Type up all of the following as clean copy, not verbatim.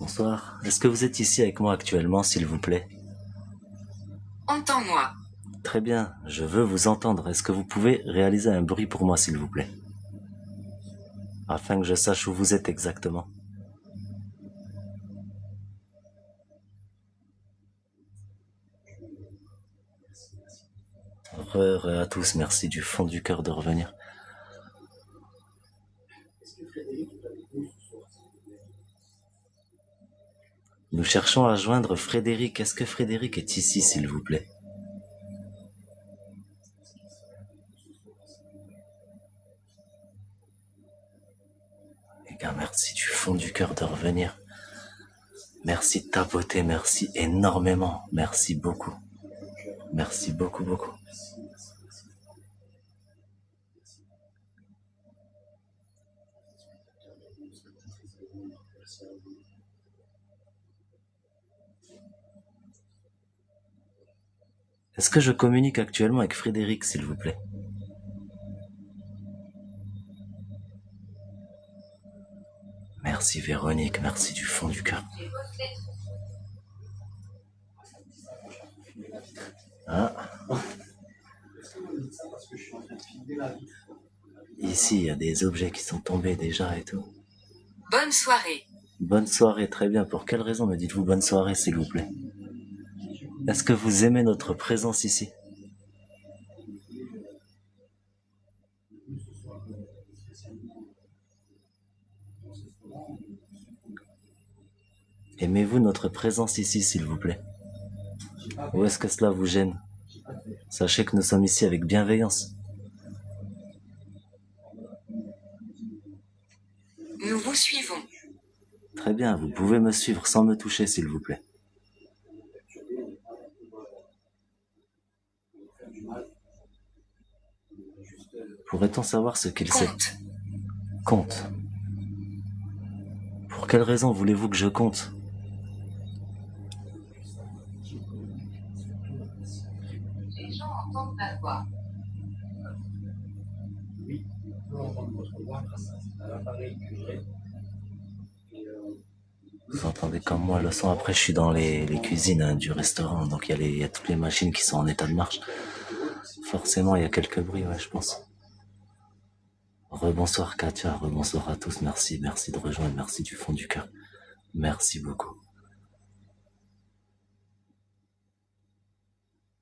Bonsoir. Est-ce que vous êtes ici avec moi actuellement, s'il vous plaît? Entends-moi. Très bien, je veux vous entendre. Est-ce que vous pouvez réaliser un bruit pour moi, s'il vous plaît? Afin que je sache où vous êtes exactement. Re à tous, merci du fond du cœur de revenir. Nous cherchons à joindre Frédéric. Est-ce que Frédéric est ici, s'il vous plaît? Les gars, merci du fond du cœur de revenir. Merci de ta beauté, merci énormément. Merci beaucoup. Merci beaucoup, beaucoup. Est-ce que je communique actuellement avec Frédéric, s'il vous plaît? Merci Véronique, merci du fond du cœur. Ah. Ici, il y a des objets qui sont tombés déjà et tout. Bonne soirée. Bonne soirée, très bien. Pour quelle raison me dites-vous bonne soirée, s'il vous plaît? Est-ce que vous aimez notre présence ici? Aimez-vous notre présence ici, s'il vous plaît? Ou est-ce que cela vous gêne? Sachez que nous sommes ici avec bienveillance. Nous vous suivons. Très bien, vous pouvez me suivre sans me toucher, s'il vous plaît. Pourrait-on savoir ce qu'il sait? Compte. Pour quelle raison voulez-vous que je compte? Les gens entendent ma voix. Oui, on peut entendre votre voix grâce à l'appareil que j'ai. Vous entendez comme moi le son. Après, je suis dans les cuisines du restaurant, donc il y a toutes les machines qui sont en état de marche. Forcément, il y a quelques bruits, ouais, je pense. Rebonsoir Katia, rebonsoir à tous, merci de rejoindre, merci du fond du cœur. Merci beaucoup.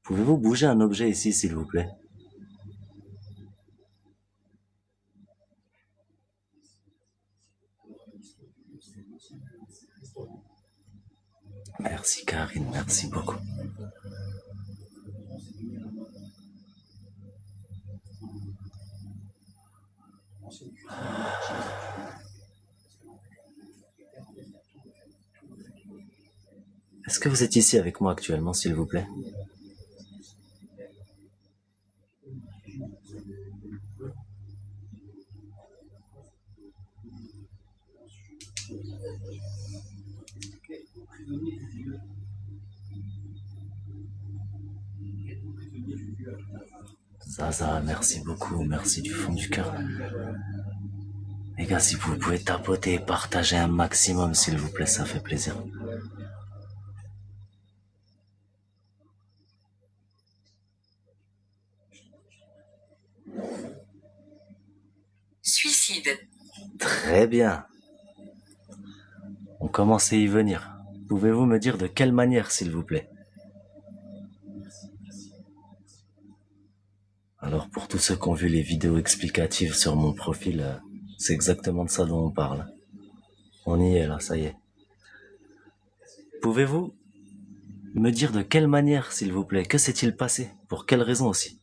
Pouvez-vous bouger un objet ici, s'il vous plaît? Merci Karine, merci beaucoup. Est-ce que vous êtes ici avec moi actuellement, s'il vous plaît? Zaza, merci beaucoup, merci du fond du cœur. Les gars, si vous pouvez tapoter et partager un maximum, s'il vous plaît, ça fait plaisir. Suicide. Très bien. On commence à y venir. Pouvez-vous me dire de quelle manière, s'il vous plaît? Alors, pour tous ceux qui ont vu les vidéos explicatives sur mon profil, c'est exactement de ça dont on parle. On y est là, ça y est. Pouvez-vous me dire de quelle manière, s'il vous plaît? Que s'est-il passé? Pour quelle raison aussi?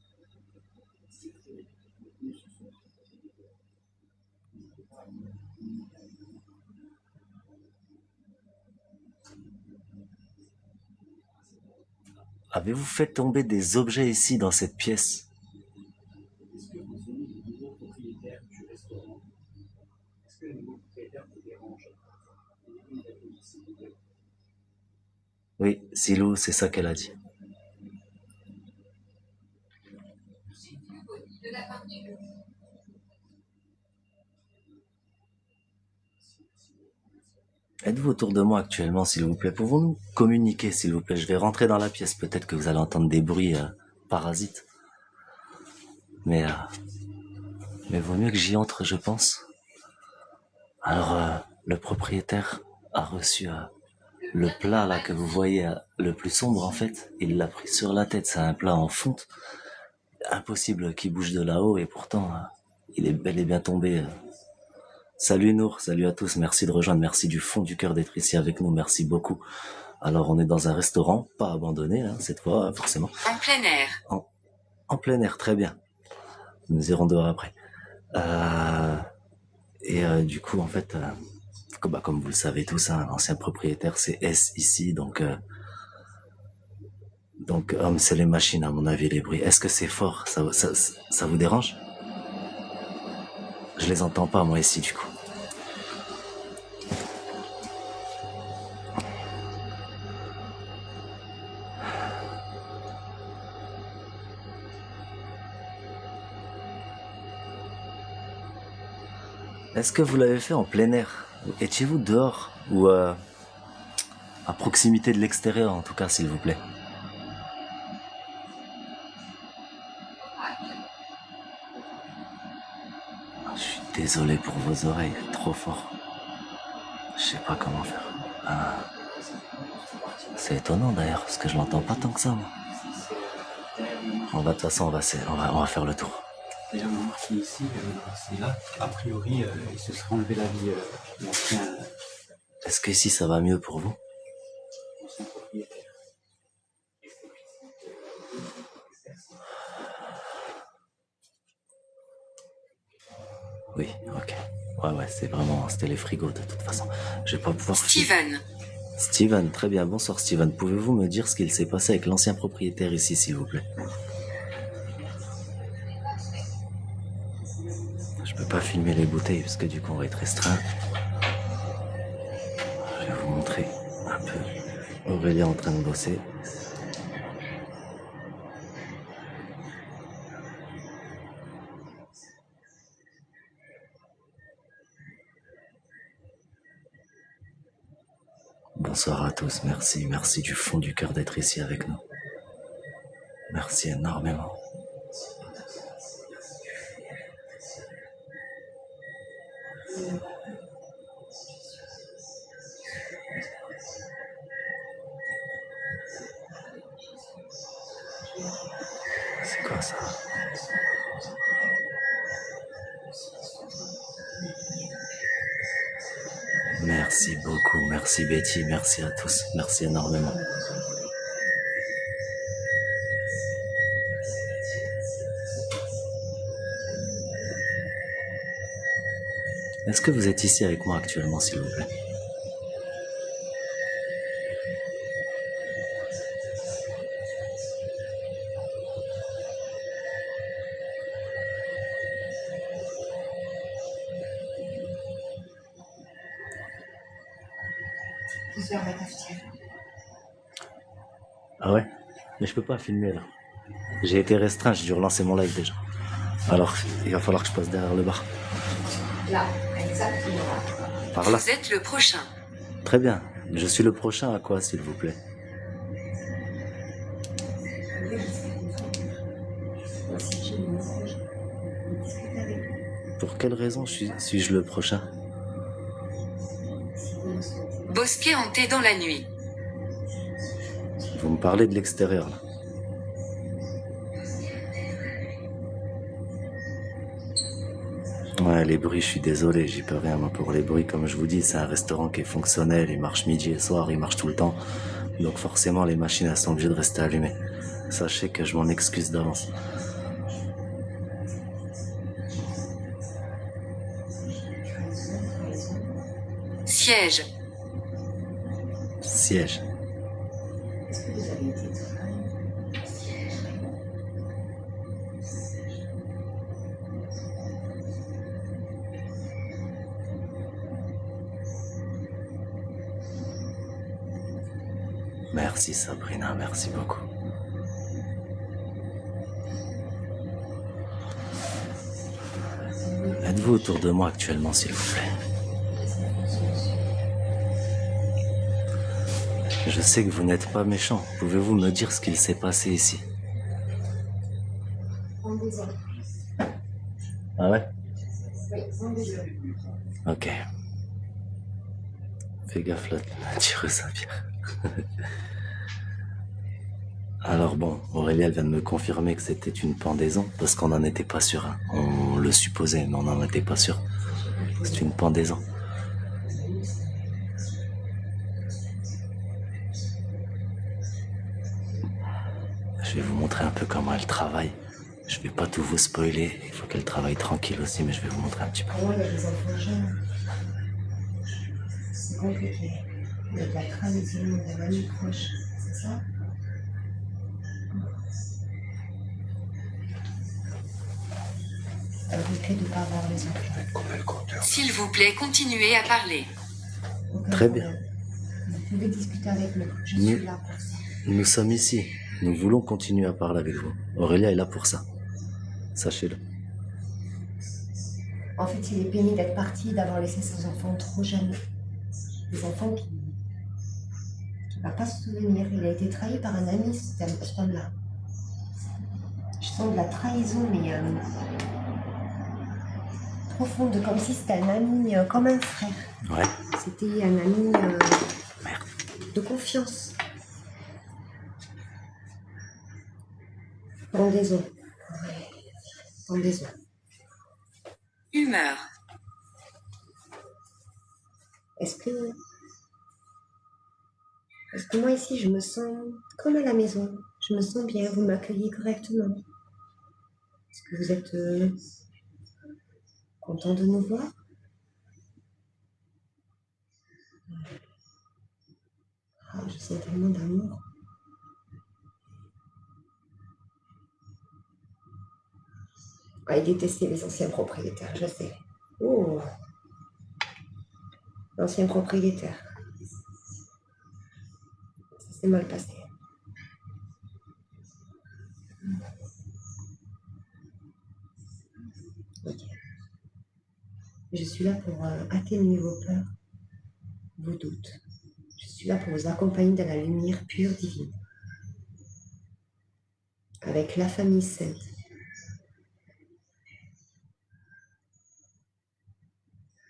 Avez-vous fait tomber des objets ici dans cette pièce? Est-ce que vous aimez les nouveaux propriétaires du restaurant? Est-ce que les nouveaux propriétaires vous dérangent? Oui, Silou, c'est ça qu'elle a dit. De la peinture. Êtes-vous autour de moi actuellement, s'il vous plaît? Pouvons-nous communiquer, s'il vous plaît? Je vais rentrer dans la pièce. Peut-être que vous allez entendre des bruits parasites. Mais, euh, mais vaut mieux que j'y entre, je pense. Alors, le propriétaire a reçu le plat là que vous voyez le plus sombre en fait. Il l'a pris sur la tête. C'est un plat en fonte. Impossible qu'il bouge de là-haut et pourtant, il est bel et bien tombé. Salut Nour, salut à tous. Merci de rejoindre. Merci du fond du cœur d'être ici avec nous. Merci beaucoup. Alors, on est dans un restaurant, pas abandonné, hein, cette fois, forcément. En plein air. En plein air, très bien. Nous irons dehors après. Du coup, en fait, comme vous le savez tous, hein, l'ancien propriétaire, c'est S ici, donc c'est les machines, à mon avis, les bruits. Est-ce que c'est fort? Ça vous dérange? Je les entends pas, moi, ici, du coup. Est-ce que vous l'avez fait en plein air? Étiez-vous dehors ou à proximité de l'extérieur, en tout cas, s'il vous plaît? Je suis désolé pour vos oreilles, trop fort. Je sais pas comment faire. C'est étonnant d'ailleurs, parce que je l'entends pas tant que ça, moi. De toute façon, on va faire le tour. D'ailleurs, remarquez ici, c'est là, a priori, il se serait enlevé la vie, l'ancien Est-ce que ici ça va mieux pour vous? propriétaire. Oui, ok. Ouais, c'était les frigos de toute façon. Je vais pas pouvoir... Steven, très bien. Bonsoir Steven. Pouvez-vous me dire ce qu'il s'est passé avec l'ancien propriétaire ici, s'il vous plaît? Je peux pas filmer les bouteilles parce que du coup on va être restreint. Je vais vous montrer un peu Aurélien en train de bosser. Bonsoir à tous, merci du fond du cœur d'être ici avec nous. Merci énormément. C'est quoi ça? Merci beaucoup, merci Betty, merci à tous, merci énormément. Est-ce que vous êtes ici avec moi actuellement, s'il vous plaît? Ah ouais? Mais je peux pas filmer là. J'ai été restreint, j'ai dû relancer mon live déjà. Alors, il va falloir que je passe derrière le bar. Là, exactement. Par là. Vous êtes le prochain. Très bien. Je suis le prochain à quoi, s'il vous plaît? Pour quelle raison suis-je le prochain? Bosquet hanté dans la nuit. Vous me parlez de l'extérieur là. Ouais, les bruits, je suis désolé, j'y peux rien moi pour les bruits. Comme je vous dis, c'est un restaurant qui est fonctionnel, il marche midi et soir, il marche tout le temps. Donc forcément, les machines, elles sont obligées de rester allumées. Sachez que je m'en excuse d'avance. Siège. Siège. Merci Sabrina, merci beaucoup. Êtes-vous autour de moi actuellement, s'il vous plaît? Je sais que vous n'êtes pas méchant. Pouvez-vous me dire ce qu'il s'est passé ici? Ah ouais? Ok. Fais gaffe là, tire sa pierre. Alors bon, Aurélie, elle vient de me confirmer que c'était une pendaison, parce qu'on n'en était pas sûr. Hein. On le supposait, mais on n'en était pas sûr. C'est une pendaison. Je vais vous montrer un peu comment elle travaille. Je vais pas tout vous spoiler, il faut qu'elle travaille tranquille aussi, mais je vais vous montrer un petit peu. Pour moi, il y a des enfants jeunes. C'est compliqué. Il y a de la trahison, de la famille proche, c'est ça? Elle regrette de ne pas avoir les enfants. S'il vous plaît, continuez à parler. Aucun Très problème. bien. Vous pouvez discuter avec nous. Je Nous- suis là pour ça. Nous sommes ici. Nous voulons continuer à parler avec vous. Aurélia est là pour ça. Sachez-le. En fait, il est pénible d'être parti, d'avoir laissé ses enfants trop jeunes. Des enfants qui ne va pas se souvenir. Il a été trahi par un ami, cet homme-là. Je sens de la trahison, mais profonde, comme si c'était un ami, comme un frère. Ouais. C'était un ami Merde. de confiance. Pendaison. Ouais. Pendaison. Humeur. Est-ce que moi ici, je me sens comme à la maison? Je me sens bien, vous m'accueillez correctement. Est-ce que vous êtes content de nous voir? Ah, je sens tellement d'amour. Ah, il détestait les anciens propriétaires, je sais. Oh, l'ancien propriétaire. Ça s'est mal passé. Ok. Je suis là pour atténuer vos peurs, vos doutes. Je suis là pour vous accompagner dans la lumière pure divine. Avec la famille sainte.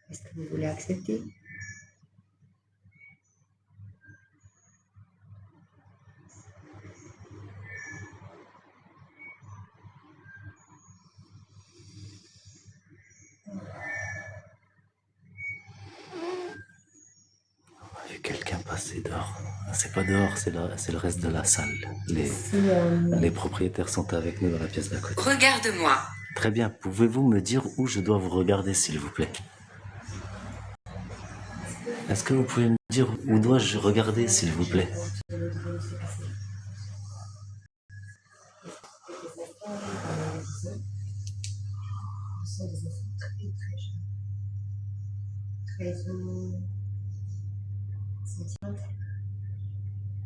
Est-ce que vous voulez accepter? Il y a quelqu'un passer dehors. C'est pas dehors, c'est le reste de la salle. Les propriétaires sont avec nous dans la pièce d'à côté. Regarde-moi. Très bien. Pouvez-vous me dire où je dois vous regarder, s'il vous plaît? Est-ce que vous pouvez me dire où dois-je regarder, s'il vous plaît? Ce sont des enfants très très jeunes. Trahison sentimentale.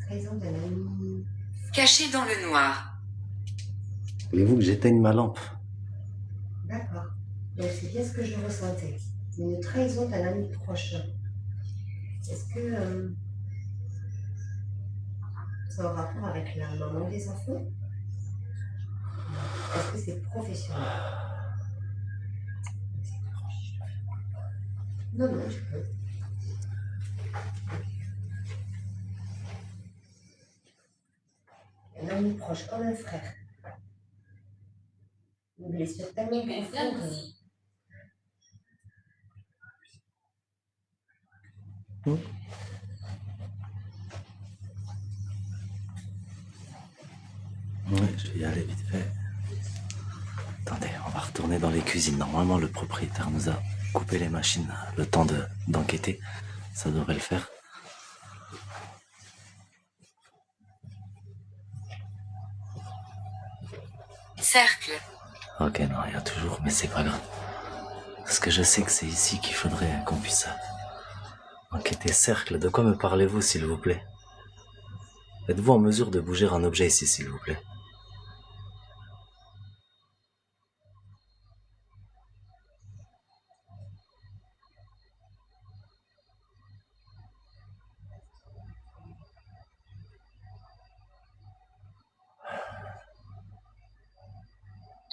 Trahison d'un ami. Caché dans le noir. Voulez-vous que j'éteigne ma lampe? D'accord. Donc c'est bien ce que je ressentais. Une trahison d'un ami proche. Est-ce que ça a un rapport avec la maman des enfants? Est-ce que c'est professionnel? Non, non, tu peux. Un ami proche, comme un frère. Une blessure tellement profonde. Oui, je vais y aller vite fait. Attendez, on va retourner dans les cuisines. Normalement, le propriétaire nous a coupé les machines le temps d'enquêter. Ça devrait le faire. Cercle. Ok, non, il y a toujours, mais c'est pas grave. Parce que je sais que c'est ici qu'il faudrait qu'on puisse enquêter. Cercle, de quoi me parlez-vous, s'il vous plaît? Êtes-vous en mesure de bouger un objet ici, s'il vous plaît?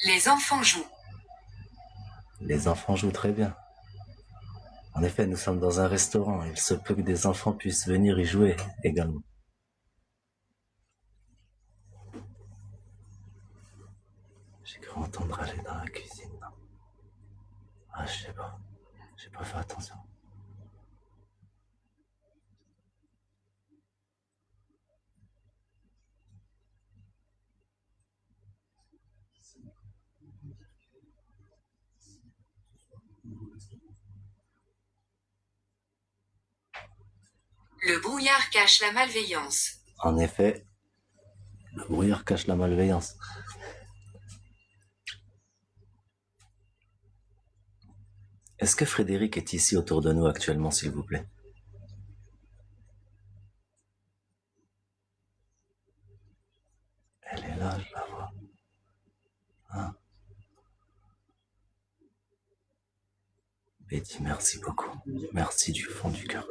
Les enfants jouent. Les enfants jouent très bien. En effet, nous sommes dans un restaurant. Il se peut que des enfants puissent venir y jouer également. J'ai cru entendre aller dans la cuisine. Non. Ah, je sais pas. J'ai pas fait attention. Le brouillard cache la malveillance. En effet, le brouillard cache la malveillance. Est-ce que Frédéric est ici autour de nous actuellement, s'il vous plaît? Elle est là, je la vois. Ah. Betty, merci beaucoup. Merci du fond du cœur.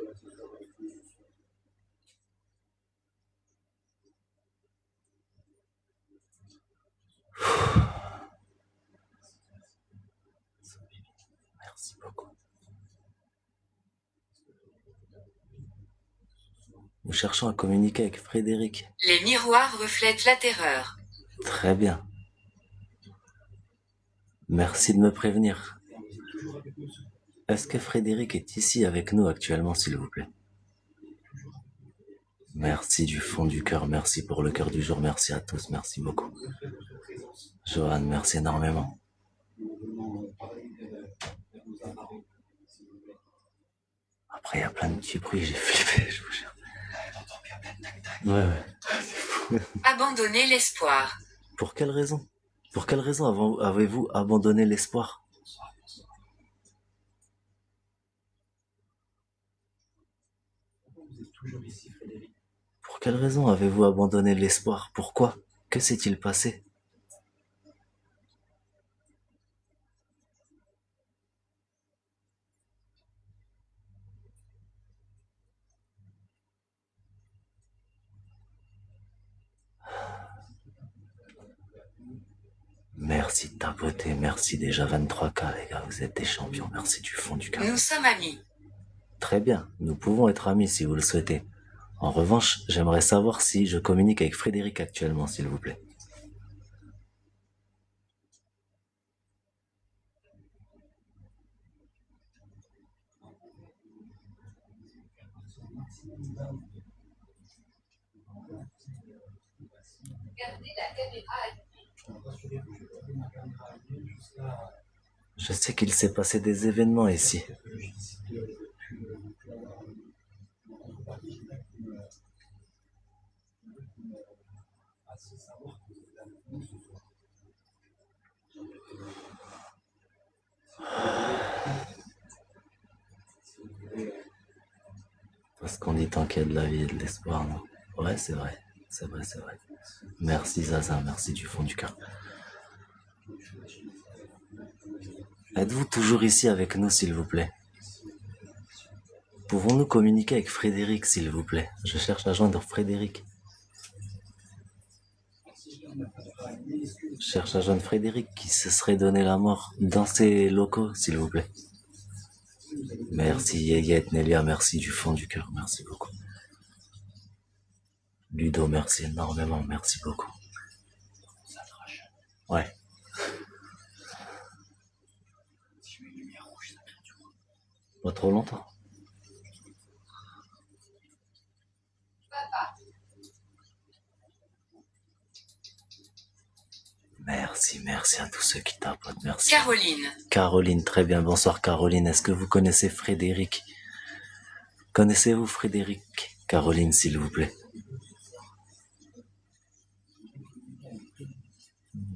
Merci beaucoup. Nous cherchons à communiquer avec Frédéric. Les miroirs reflètent la terreur. Très bien. Merci de me prévenir. Est-ce que Frédéric est ici avec nous actuellement, s'il vous plaît? Merci du fond du cœur, merci pour le cœur du jour, merci à tous, merci beaucoup. Johan, merci énormément. Après, il y a plein de petits bruits, j'ai flippé, je vous jure. Ouais. Abandonner l'espoir. Pour quelle raison? Pour quelle raison avez-vous abandonné l'espoir? Vous êtes toujours ici, Frédéric. Pour quelle raison avez-vous abandonné l'espoir? Pourquoi? Que s'est-il passé? Merci de ta beauté, merci déjà 23K les gars, vous êtes des champions, merci du fond du cœur. Nous sommes amis. Très bien, nous pouvons être amis si vous le souhaitez. En revanche, j'aimerais savoir si je communique avec Frédéric actuellement, s'il vous plaît. Je sais qu'il s'est passé des événements ici. Parce qu'on dit tant qu'il y a de la vie et de l'espoir, non? Ouais, c'est vrai. C'est vrai, c'est vrai. Merci Zaza, merci du fond du cœur. Êtes-vous toujours ici avec nous, s'il vous plaît? Pouvons-nous communiquer avec Frédéric, s'il vous plaît? Je cherche à joindre Frédéric. Je cherche à joindre Frédéric qui se serait donné la mort dans ses locaux, s'il vous plaît. Merci Yeyet, Nelia, merci du fond du cœur, merci beaucoup. Ludo, merci énormément, merci beaucoup. Ouais. Pas trop longtemps. Merci à tous ceux qui tapotent, merci. Caroline. Caroline, très bien, bonsoir Caroline. Est-ce que vous connaissez Frédéric? Connaissez-vous Frédéric? Caroline, s'il vous plaît.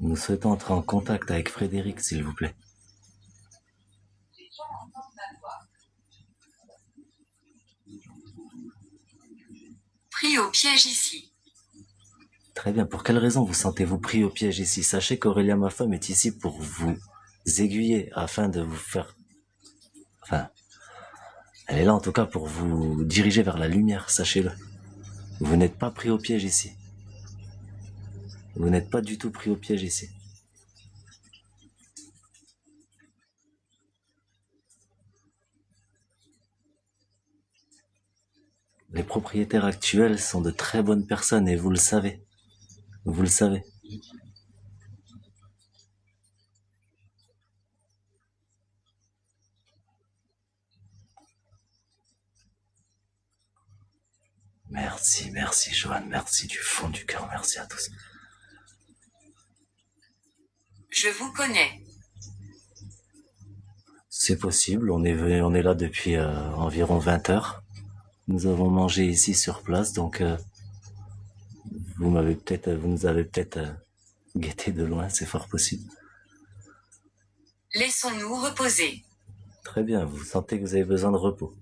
Nous souhaitons entrer en contact avec Frédéric, s'il vous plaît. Pris au piège ici. Très bien. Pour quelle raison vous sentez-vous pris au piège ici? Sachez qu'Aurélia, ma femme, est ici pour vous aiguiller afin de vous faire... Enfin, elle est là en tout cas pour vous diriger vers la lumière, sachez-le. Vous n'êtes pas pris au piège ici. Vous n'êtes pas du tout pris au piège ici. Les propriétaires actuels sont de très bonnes personnes et vous le savez. Vous le savez. Merci, merci Johan, merci du fond du cœur, merci à tous. Je vous connais. C'est possible, on est là depuis environ 20 heures. Nous avons mangé ici sur place, donc vous nous avez peut-être guetté de loin, c'est fort possible. Laissons-nous reposer. Très bien, vous sentez que vous avez besoin de repos.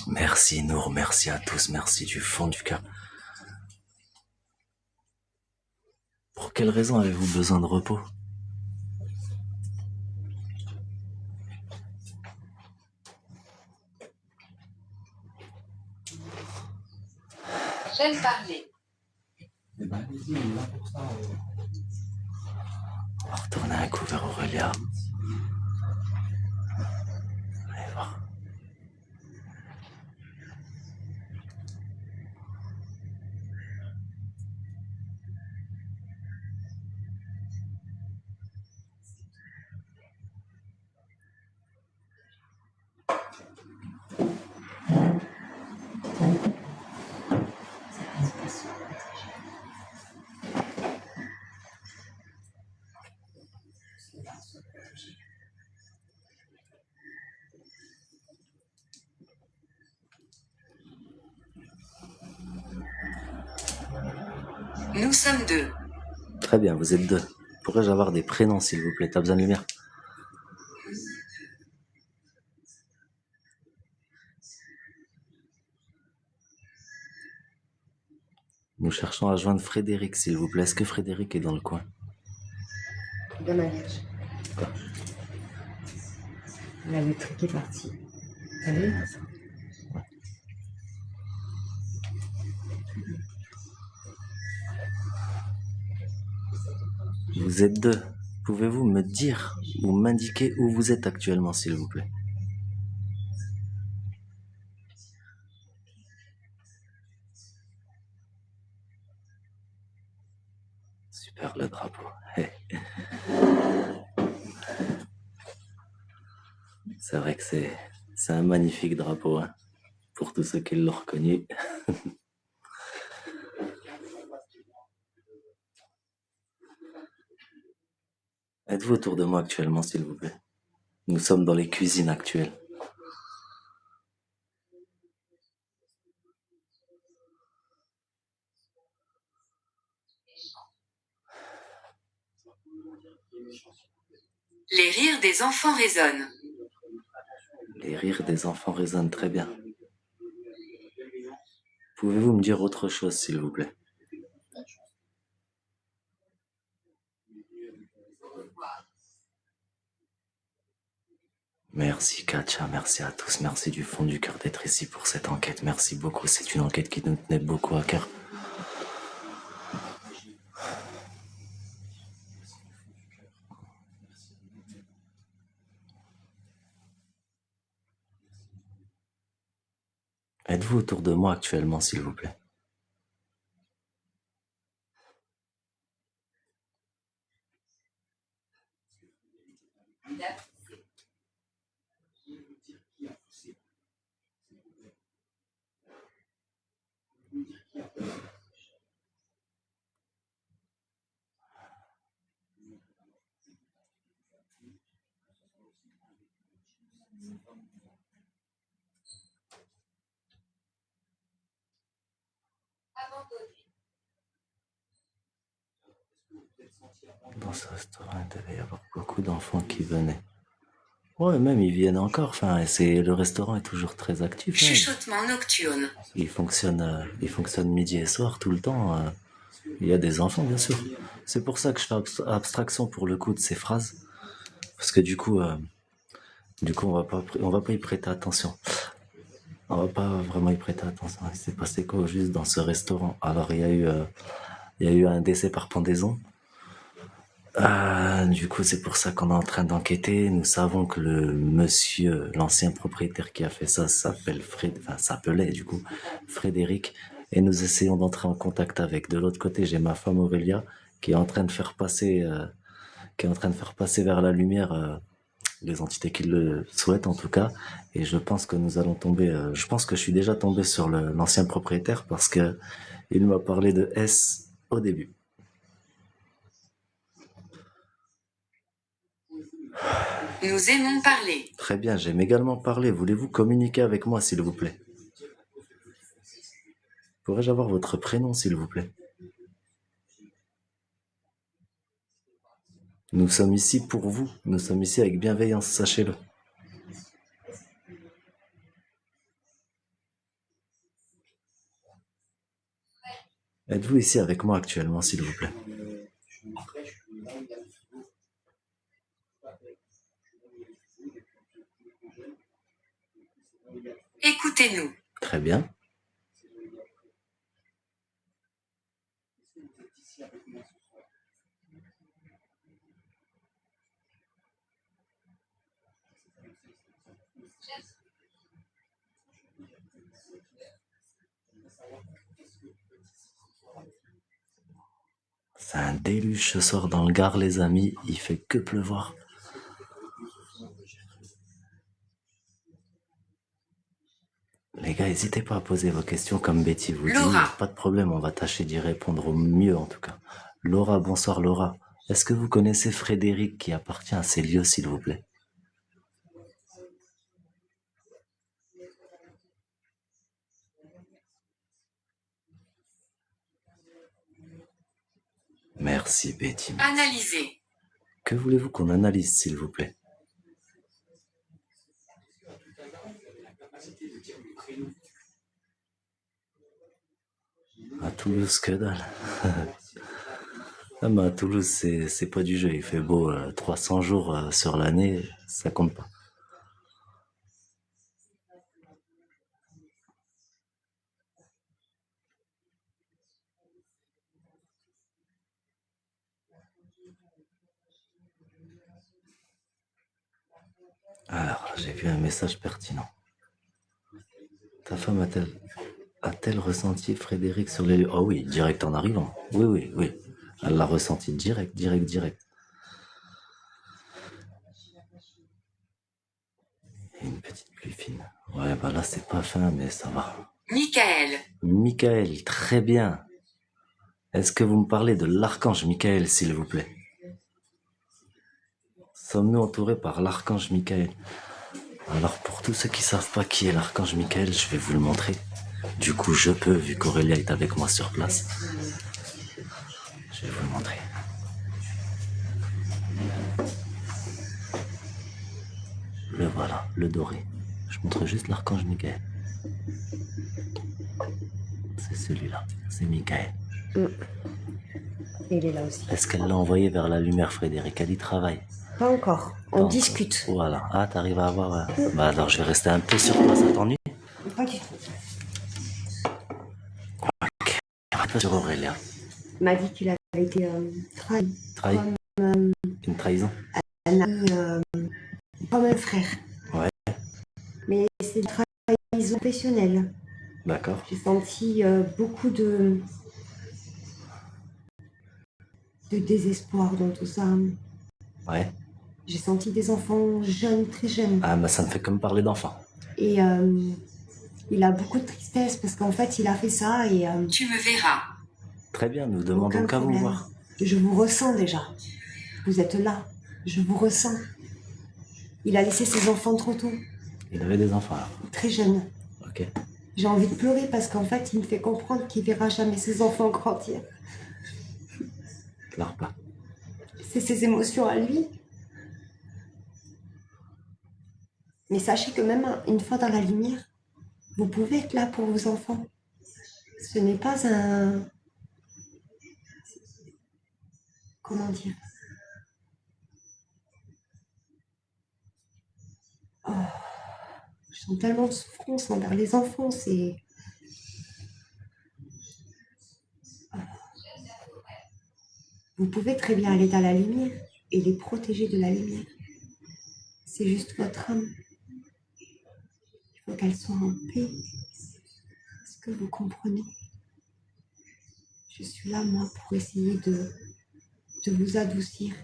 Merci Nour, merci à tous, merci du fond du cœur. Pour quelle raison avez-vous besoin de repos? J'aime parler. Eh ben, allez-y, on est là pour ça. On va retourner un coup vers Aurélia. Allez voir. Nous sommes deux. Très bien, vous êtes deux. Pourrais-je avoir des prénoms, s'il vous plaît? T'as besoin de lumière? Nous cherchons à joindre Frédéric, s'il vous plaît. Est-ce que Frédéric est dans le coin? De ma vierge. Quoi? Là, le truc est parti. T'as vu? Vous êtes deux. Pouvez-vous me dire ou m'indiquer où vous êtes actuellement, s'il vous plaît? Super, le drapeau. C'est vrai que c'est un magnifique drapeau, hein, pour tous ceux qui l'ont reconnu. Êtes-vous autour de moi actuellement, s'il vous plaît? Nous sommes dans les cuisines actuelles. Les rires des enfants résonnent. Les rires des enfants résonnent très bien. Pouvez-vous me dire autre chose, s'il vous plaît? Merci Katja, merci à tous, merci du fond du cœur d'être ici pour cette enquête. Merci beaucoup, c'est une enquête qui nous tenait beaucoup à cœur. Êtes-vous autour de moi actuellement, s'il vous plaît? Dans ce restaurant, il devait y avoir beaucoup d'enfants qui venaient. Ouais, même ils viennent encore. Enfin, le restaurant est toujours très actif. Hein. Chuchotement nocturne. Il fonctionne midi et soir tout le temps. Il y a des enfants, bien sûr. C'est pour ça que je fais abstraction pour le coup de ces phrases, parce que du coup, on va pas y prêter attention. On va pas vraiment y prêter attention. Il s'est passé quoi juste dans ce restaurant? Alors, il y a eu un décès par pendaison. Du coup, c'est pour ça qu'on est en train d'enquêter. Nous savons que le monsieur, l'ancien propriétaire qui a fait ça s'appelait du coup Frédéric, et nous essayons d'entrer en contact avec. De l'autre côté, j'ai ma femme Aurélia qui est en train de faire passer, vers la lumière les entités qui le souhaitent en tout cas. Et je pense que nous allons tomber. Je pense que je suis déjà tombé sur l'ancien propriétaire parce que il m'a parlé de S au début. Nous aimons parler. Très bien, j'aime également parler. Voulez-vous communiquer avec moi, s'il vous plaît? Pourrais-je avoir votre prénom, s'il vous plaît? Nous sommes ici pour vous. Nous sommes ici avec bienveillance, sachez-le. Êtes-vous ici avec moi actuellement, s'il vous plaît? Écoutez-nous. Très bien. C'est un déluge ce soir dans le Gard, les amis. Il fait que pleuvoir. Les gars, n'hésitez pas à poser vos questions comme Betty vous dit. Laura. Pas de problème, on va tâcher d'y répondre au mieux en tout cas. Laura, bonsoir Laura. Est-ce que vous connaissez Frédéric qui appartient à ces lieux, s'il vous plaît? Merci Betty. Analyser. Que voulez-vous qu'on analyse, s'il vous plaît? À Toulouse, que dalle. Ah bah à Toulouse, c'est pas du jeu. Il fait beau 300 jours sur l'année, ça compte pas. Alors, j'ai vu un message pertinent. Ta femme a-t-elle ressenti Frédéric sur les lieux? Oh oui, direct en arrivant. Oui. Elle l'a ressenti direct. Et une petite pluie fine. Ouais, bah là, c'est pas fin, mais ça va. Michael. Michael, très bien. Est-ce que vous me parlez de l'archange Michael, s'il vous plaît? Sommes-nous entourés par l'archange Michael? Alors, pour tous ceux qui savent pas qui est l'archange Michael, je vais vous le montrer. Du coup, je peux, vu qu'Aurélia est avec moi sur place. Je vais vous le montrer. Le voilà, le doré. Je montre juste l'archange Michael. C'est celui-là, c'est Michael. Il est là aussi. Est-ce qu'elle l'a envoyé vers la lumière, Frédéric? Elle y travaille. Pas encore. On discute. Voilà. Ah, t'arrives à avoir... Bah alors, je vais rester un peu sur toi, ça t'ennuie? Pas du tout. Ok. Un peu sur Aurélien. Il m'a dit qu'il avait été trahi. Trahi? Une trahison? Un ami, comme un frère. Ouais. Mais c'est une trahison professionnelle. D'accord. J'ai senti beaucoup de désespoir dans tout ça. Ouais. J'ai senti des enfants jeunes, très jeunes. Ah, bah ça me fait comme parler d'enfant. Et il a beaucoup de tristesse parce qu'en fait, il a fait ça et... Tu me verras. Très bien, nous demandons qu'à vous voir. Je vous ressens déjà. Vous êtes là. Je vous ressens. Il a laissé ses enfants trop tôt. Il avait des enfants alors. Très jeunes. Ok. J'ai envie de pleurer parce qu'en fait, il me fait comprendre qu'il verra jamais ses enfants grandir. Pleure pas. C'est ses émotions à lui. Mais sachez que même une fois dans la lumière, vous pouvez être là pour vos enfants. Ce n'est pas un... Comment dire? Oh, je sens tellement de souffrance envers les enfants, c'est... Oh. Vous pouvez très bien aller dans la lumière. et les protéger de la lumière. C'est juste votre âme. Il faut qu'elle soit en paix. Est-ce que vous comprenez? Je suis là, moi, pour essayer de vous adoucir.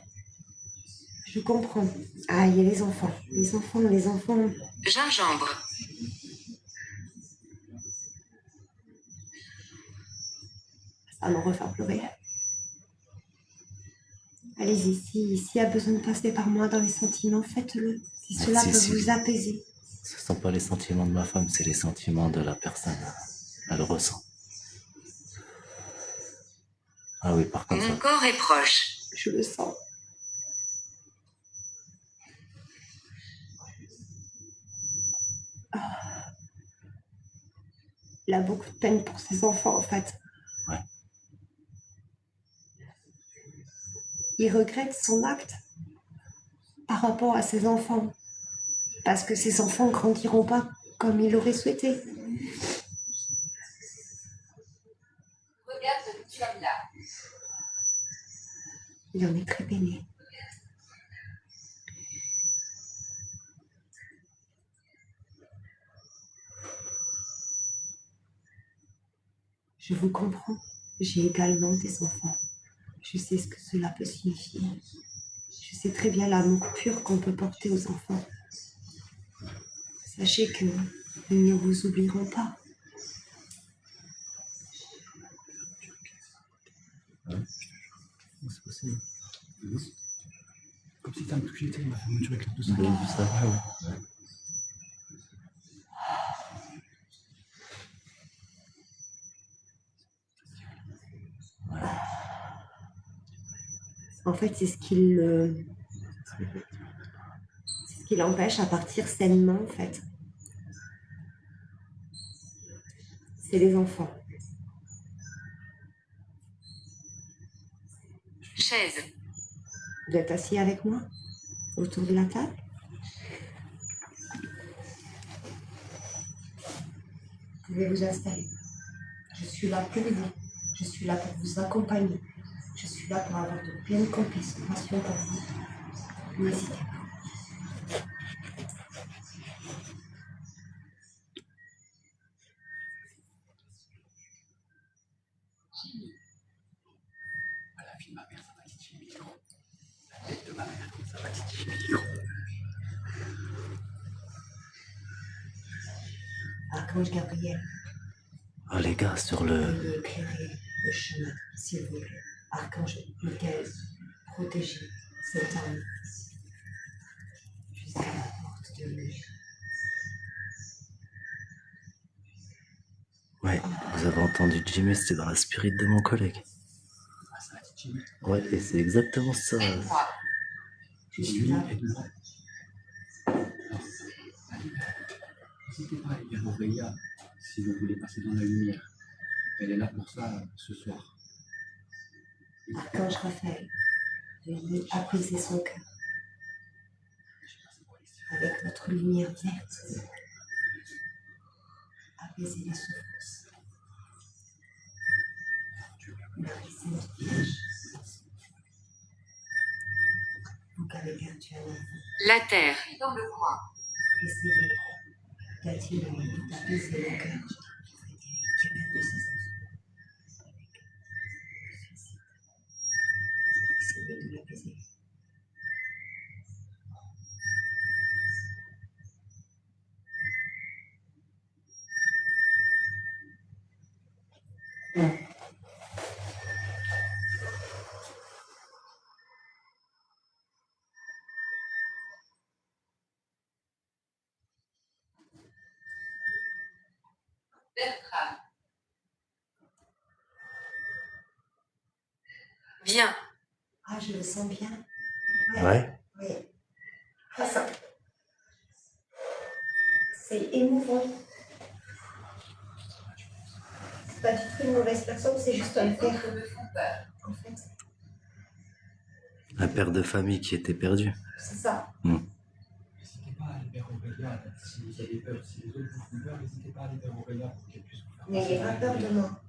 Je comprends. Ah, il y a les enfants. Les enfants. Gingembre. Ça va m'en refaire pleurer. Allez-y, s'il y a besoin de passer par moi dans les sentiments, faites-le. Si cela peut vous apaiser. Ce ne sont pas les sentiments de ma femme, c'est les sentiments de la personne. Elle ressent. Ah oui, par contre... Mon corps est proche. Je le sens. Il a beaucoup de peine pour ses enfants, en fait. Ouais. Il regrette son acte par rapport à ses enfants. Parce que ses enfants ne grandiront pas comme il l'aurait souhaité. Regarde ce homme-là. Il en est très peiné. Je vous comprends. J'ai également des enfants. Je sais ce que cela peut signifier. Je sais très bien l'amour pur qu'on peut porter aux enfants. Sachez qu'ils ne vous oublieront pas. C'est possible. Comme si t'as un truc qui était, il m'a fait montrer avec tout ça. J'ai vu ça. Ouais. En fait, c'est ce qui l'empêche à partir sainement, en fait. C'est les enfants. Chaise. Vous êtes assis avec moi autour de la table? Vous pouvez vous installer. Je suis là pour vous. Je suis là pour vous accompagner. Je suis là pour avoir de pleines compassion pour vous. N'hésitez pas. La vie de ma mère, ça va titiller le micro. La tête de ma mère, ça va titiller le micro. Archange Gabriel, Oh les gars, sur le... veuillez éclairer le chemin, s'il vous plaît. Archange Michael, protégez cette âme jusqu'à la porte de l'œil. Ouais, vous avez entendu Jimmy, c'était dans la spirit de mon collègue. Ah, ça va titiller. Ouais, et c'est exactement ça. Aide-moi. Je suis là. Aide-moi. Alors, allez, n'hésitez pas à aller vers Aurélia si vous voulez passer dans la lumière. Elle est là pour ça ce soir. Archange Raphaël, veuillez apaiser son cœur avec votre lumière verte. Apaiser les souffrances. Marie Sainte Vierge, vous qui avez perdu un enfant, La terre. Dans le coin. essayez d'attirer, d'apaiser le cœur de Frédéric qui a perdu ses enfants avec le suicide. Essayez de l'apaiser. Bertram. Bien. Ah, je le sens bien. Ouais. Oui. Ah, ça. C'est émouvant. C'est pas du tout une mauvaise personne, c'est juste un père. En fait, Un père de famille qui était perdu. c'est ça. N'hésitez pas à aller vers Aurélia si vous avez peur. Si les autres vous font peur, n'hésitez pas à aller vers Aurélia pour qu'elle puisse vous faire N'ayez pas passer peur dans la de lumière. moi.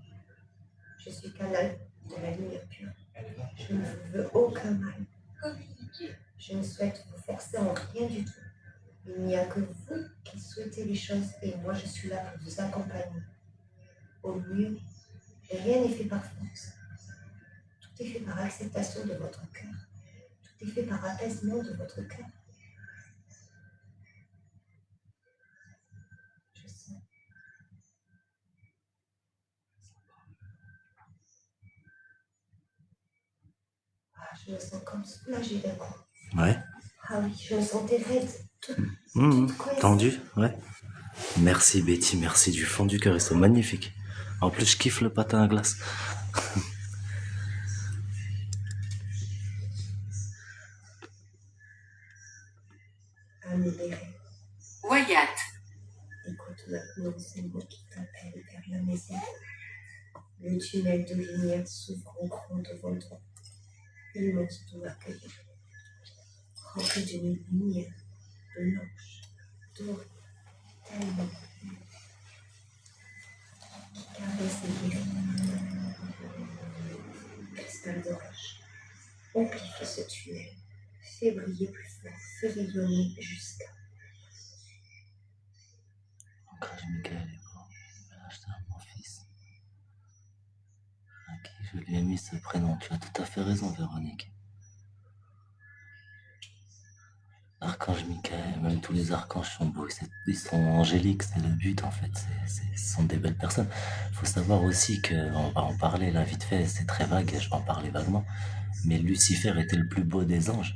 Je suis canal de la lumière pure. Elle est là pour Je ne vous veux aucun mal. Communiquer. Je ne souhaite vous forcer en rien du tout. Il n'y a que vous qui souhaitez les choses et moi je suis là pour vous accompagner. Au mieux, et rien n'est fait par force. Tout est fait par acceptation de votre cœur. Tout est fait par apaisement de votre cœur. Je sens. Ah, je me sens comme soulagée d'un coup. Ouais. Ah oui, je me sentais raide. Coincée. Tendu, ouais. Merci Betty, merci du fond du cœur, ils sont magnifiques. En plus, je kiffe le patin à glace. À me libérer. Wyatt. Écoute maintenant, c'est moi qui t'appelle vers la maison. Le tunnel de lumière s'ouvre en grand devant toi. Immense tout accueillir. Rempli d'une lumière blanche, dorée, tellement qui caresse et guérit. Cristal de roche. Amplifie ce tunnel. Fais briller plus fort. Fais rayonner jusqu'à. Ancrage Michael est mort. Lâche-toi, mon fils. À qui je lui ai mis ce prénom. Tu as tout à fait raison, Véronique. Archange Michael, même tous les archanges sont beaux, ils sont angéliques, c'est le but en fait, ce sont des belles personnes. Il faut savoir aussi on va en parler là vite fait, c'est très vague, je vais en parler vaguement, mais Lucifer était le plus beau des anges.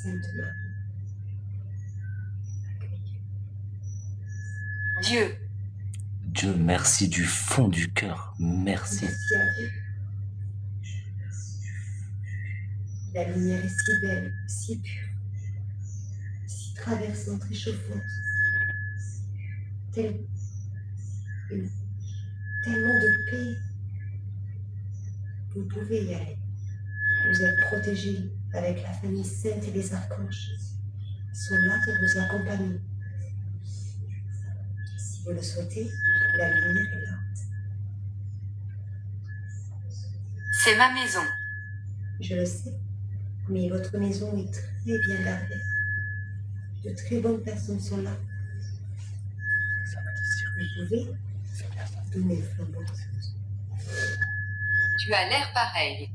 Sainte Marie. Dieu. Dieu, merci du fond du cœur, merci. Merci à Dieu. La lumière est si belle, si pure, si traversante, réchauffante. Tellement de paix. Vous pouvez y aller. Vous êtes protégés avec la famille sainte et les archanges. Ils sont là pour vous accompagner. Si vous le souhaitez, la lumière est là. C'est ma maison. Je le sais, mais votre maison est très bien gardée. De très bonnes personnes sont là. Vous pouvez donner le flambeau. Tu as l'air pareil.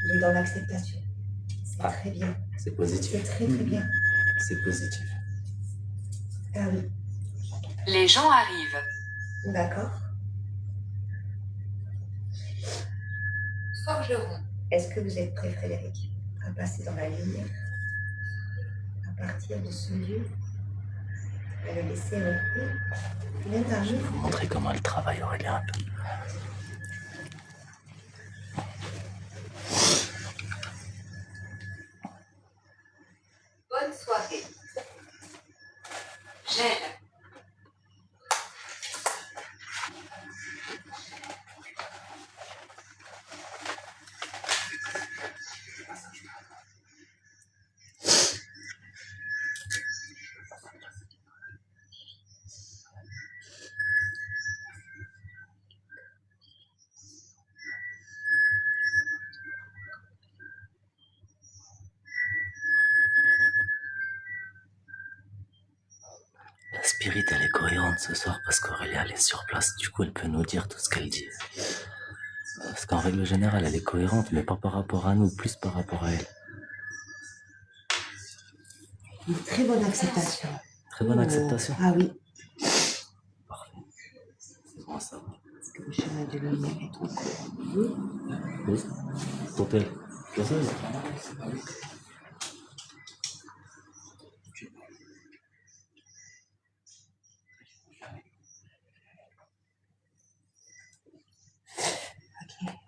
Il est dans l'acceptation. C'est Ah. très bien. C'est positif. C'est très très bien. C'est positif. Ah oui, Les gens arrivent. d'accord. Forgeron. Est-ce que vous êtes prêt, Frédéric, à passer dans la lumière, à partir de ce lieu, à le laisser entrer, l'interview? Je vais vous montrer comment elle travaille, Aurélien, un peu. Bonne soirée. Gel. La spirit, elle est cohérente ce soir parce qu'Aurélia, elle est sur place. Du coup, elle peut nous dire tout ce qu'elle dit. Parce qu'en règle générale, elle est cohérente, mais pas par rapport à nous, plus par rapport à elle. Une très bonne acceptation. Très bonne acceptation. Ah oui. Parfait. C'est bon à savoir. Est-ce que le chemin de lumière est trop court? Oui. Total. Tu vois ça?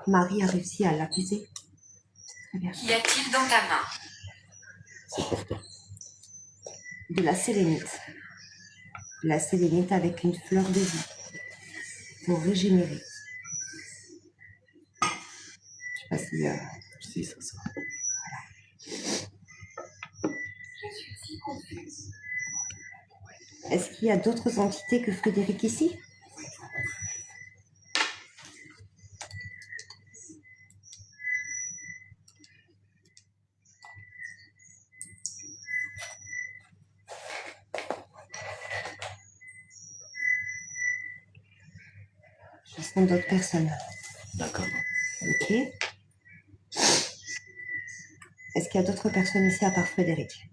Marie a réussi à l'accuser. Très bien. Qu'y a-t-il dans ta main? C'est pour toi. De la sélénite. De la sélénite avec une fleur de vie. Pour régénérer. Parce que, Si, ça se voit. est-ce qu'il y a d'autres entités que Frédéric ici? Je sens d'autres personnes. D'accord. Ok. Est-ce qu'il y a d'autres personnes ici à part Frédéric?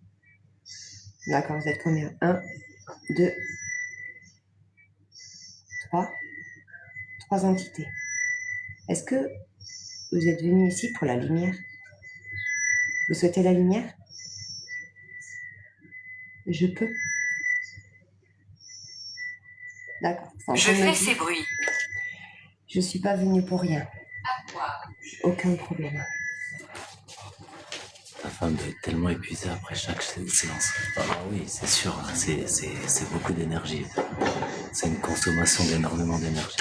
D'accord, vous êtes combien? 1, 2, 3. 3 entités. Est-ce que vous êtes venu ici pour la lumière? Vous souhaitez la lumière? Je peux. D'accord. Je fais ces bruits. Je suis pas venue pour rien. À quoi? Aucun problème. Ta femme doit être tellement épuisée après chaque séance. Ah oui, c'est sûr, hein, c'est beaucoup d'énergie. C'est une consommation d'énormément d'énergie.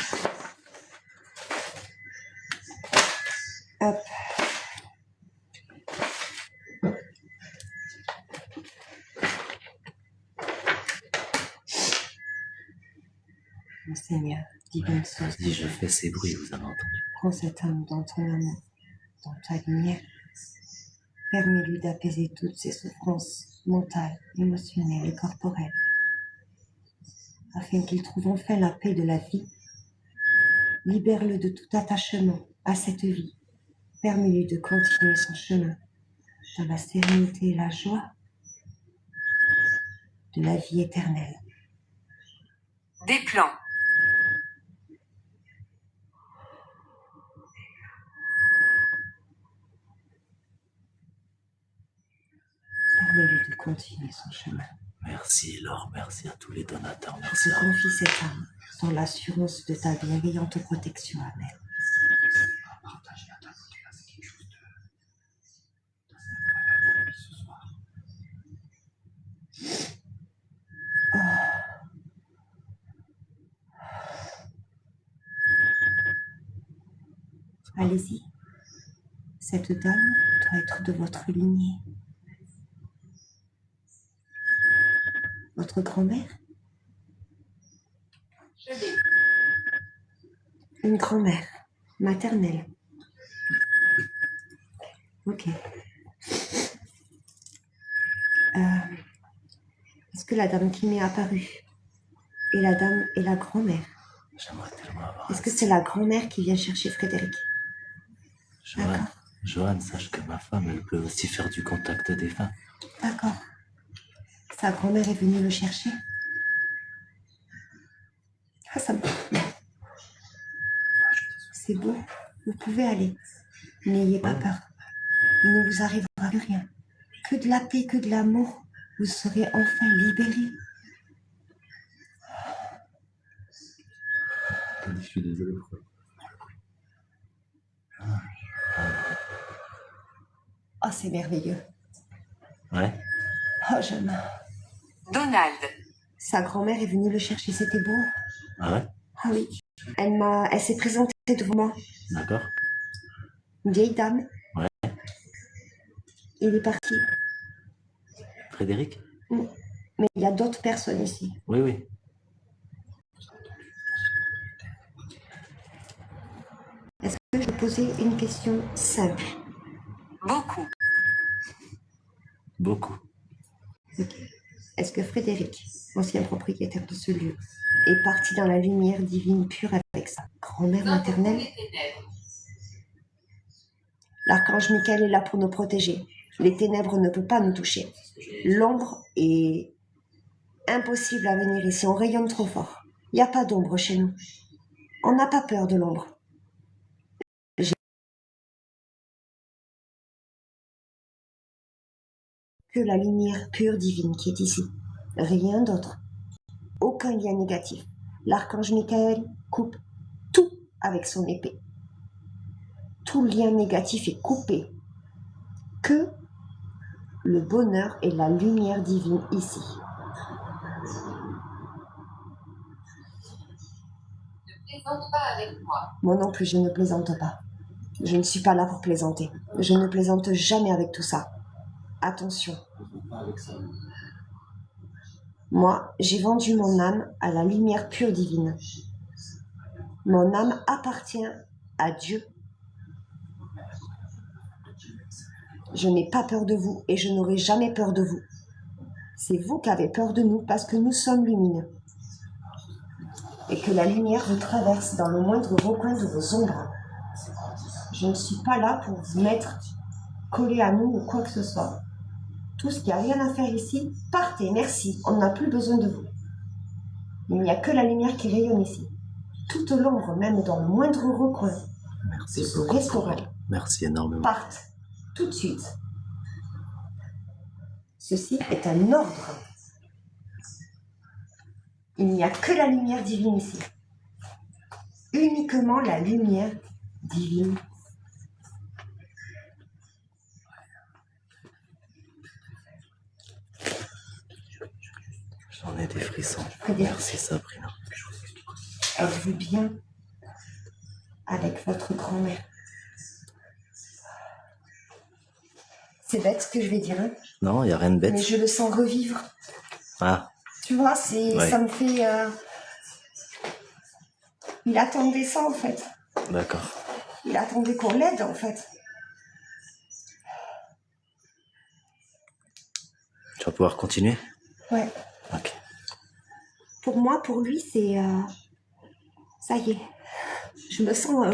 Hop. Mon Seigneur, divine source, Vas-y, je fais ces bruits, vous avez entendu. prends cet homme dans ton amour, dans ta lumière. Permets-lui d'apaiser toutes ses souffrances mentales, émotionnelles et corporelles, afin qu'il trouve enfin la paix de la vie. Libère-le de tout attachement à cette vie. Permets-lui de continuer son chemin dans la sérénité et la joie de la vie éternelle. Des plans. Permets-lui de continuer son chemin. Merci Laure, merci à tous les donateurs, Je merci te à vous. confie cette âme dans l'assurance de ta bienveillante protection. Amen. Partager à ta côté, là, c'est quelque chose d'incroyable ce soir. Allez-y. Cette dame doit être de votre lignée. Votre grand-mère? Je l'ai. Une grand-mère maternelle. Ok. Est-ce que la dame qui m'est apparue est la dame et la grand-mère? J'aimerais tellement avoir Est-ce que c'est la grand-mère qui vient chercher Frédéric? Joanne, Joanne, sache que ma femme, elle peut aussi faire du contact défunt. D'accord. Sa grand-mère est venue le chercher? Ah, ça me... C'est beau. Vous pouvez aller. N'ayez pas peur. Il ne vous arrivera plus rien. Que de la paix, que de l'amour. Vous serez enfin libérés. Je suis désolé. Oh, c'est merveilleux. Ouais. Oh, j'aime. Donald. Sa grand-mère est venue le chercher, c'était beau. Ah ouais? Ah oui. Elle s'est présentée devant moi. D'accord. Une vieille dame. Ouais. Il est parti. Frédéric? Mais il y a d'autres personnes ici. Oui, oui. Est-ce que je peux poser une question simple? Beaucoup. Beaucoup. Ok. Est-ce que Frédéric, ancien propriétaire de ce lieu, est parti dans la lumière divine pure avec sa grand-mère maternelle? Les ténèbres. L'archange Michael est là pour nous protéger. Les ténèbres ne peuvent pas nous toucher. L'ombre est impossible à venir ici. On rayonne trop fort. Il n'y a pas d'ombre chez nous. On n'a pas peur de l'ombre. Que la lumière pure divine qui est ici. Rien d'autre. Aucun lien négatif. L'archange Michael coupe tout avec son épée. Tout lien négatif est coupé. Que le bonheur et la lumière divine ici. Ne plaisante pas avec moi. Moi non plus, je ne plaisante pas. Je ne suis pas là pour plaisanter. Je ne plaisante jamais avec tout ça. Attention. Pas avec ça. Moi, j'ai vendu mon âme à la lumière pure divine. Mon âme appartient à Dieu. Je n'ai pas peur de vous et je n'aurai jamais peur de vous. C'est vous qui avez peur de nous parce que nous sommes lumineux. Et que la lumière vous traverse dans le moindre recoin de vos ombres. Je ne suis pas là pour vous mettre collé à nous ou quoi que ce soit. Tout ce qui a rien à faire ici, partez, merci, on n'a plus besoin de vous. Il n'y a que la lumière qui rayonne ici. Toute l'ombre, même dans le moindre recoin Merci de ce beaucoup. restaurant, Merci énormément. partent tout de suite. Ceci est un ordre. Il n'y a que la lumière divine ici. Uniquement la lumière divine. J'en ai des frissons. Très bien. Merci Sabrina. Êtes-vous bien avec votre grand-mère? C'est bête ce que je vais dire, hein, Non, il n'y a rien de mais bête. je le sens revivre. Ah, Tu vois, c'est, Ouais. ça me fait... Il attendait ça, en fait. d'accord. Il attendait qu'on l'aide, en fait. Tu vas pouvoir continuer? Ouais. Ok. Pour moi, pour lui, c'est... ça y est. Je me sens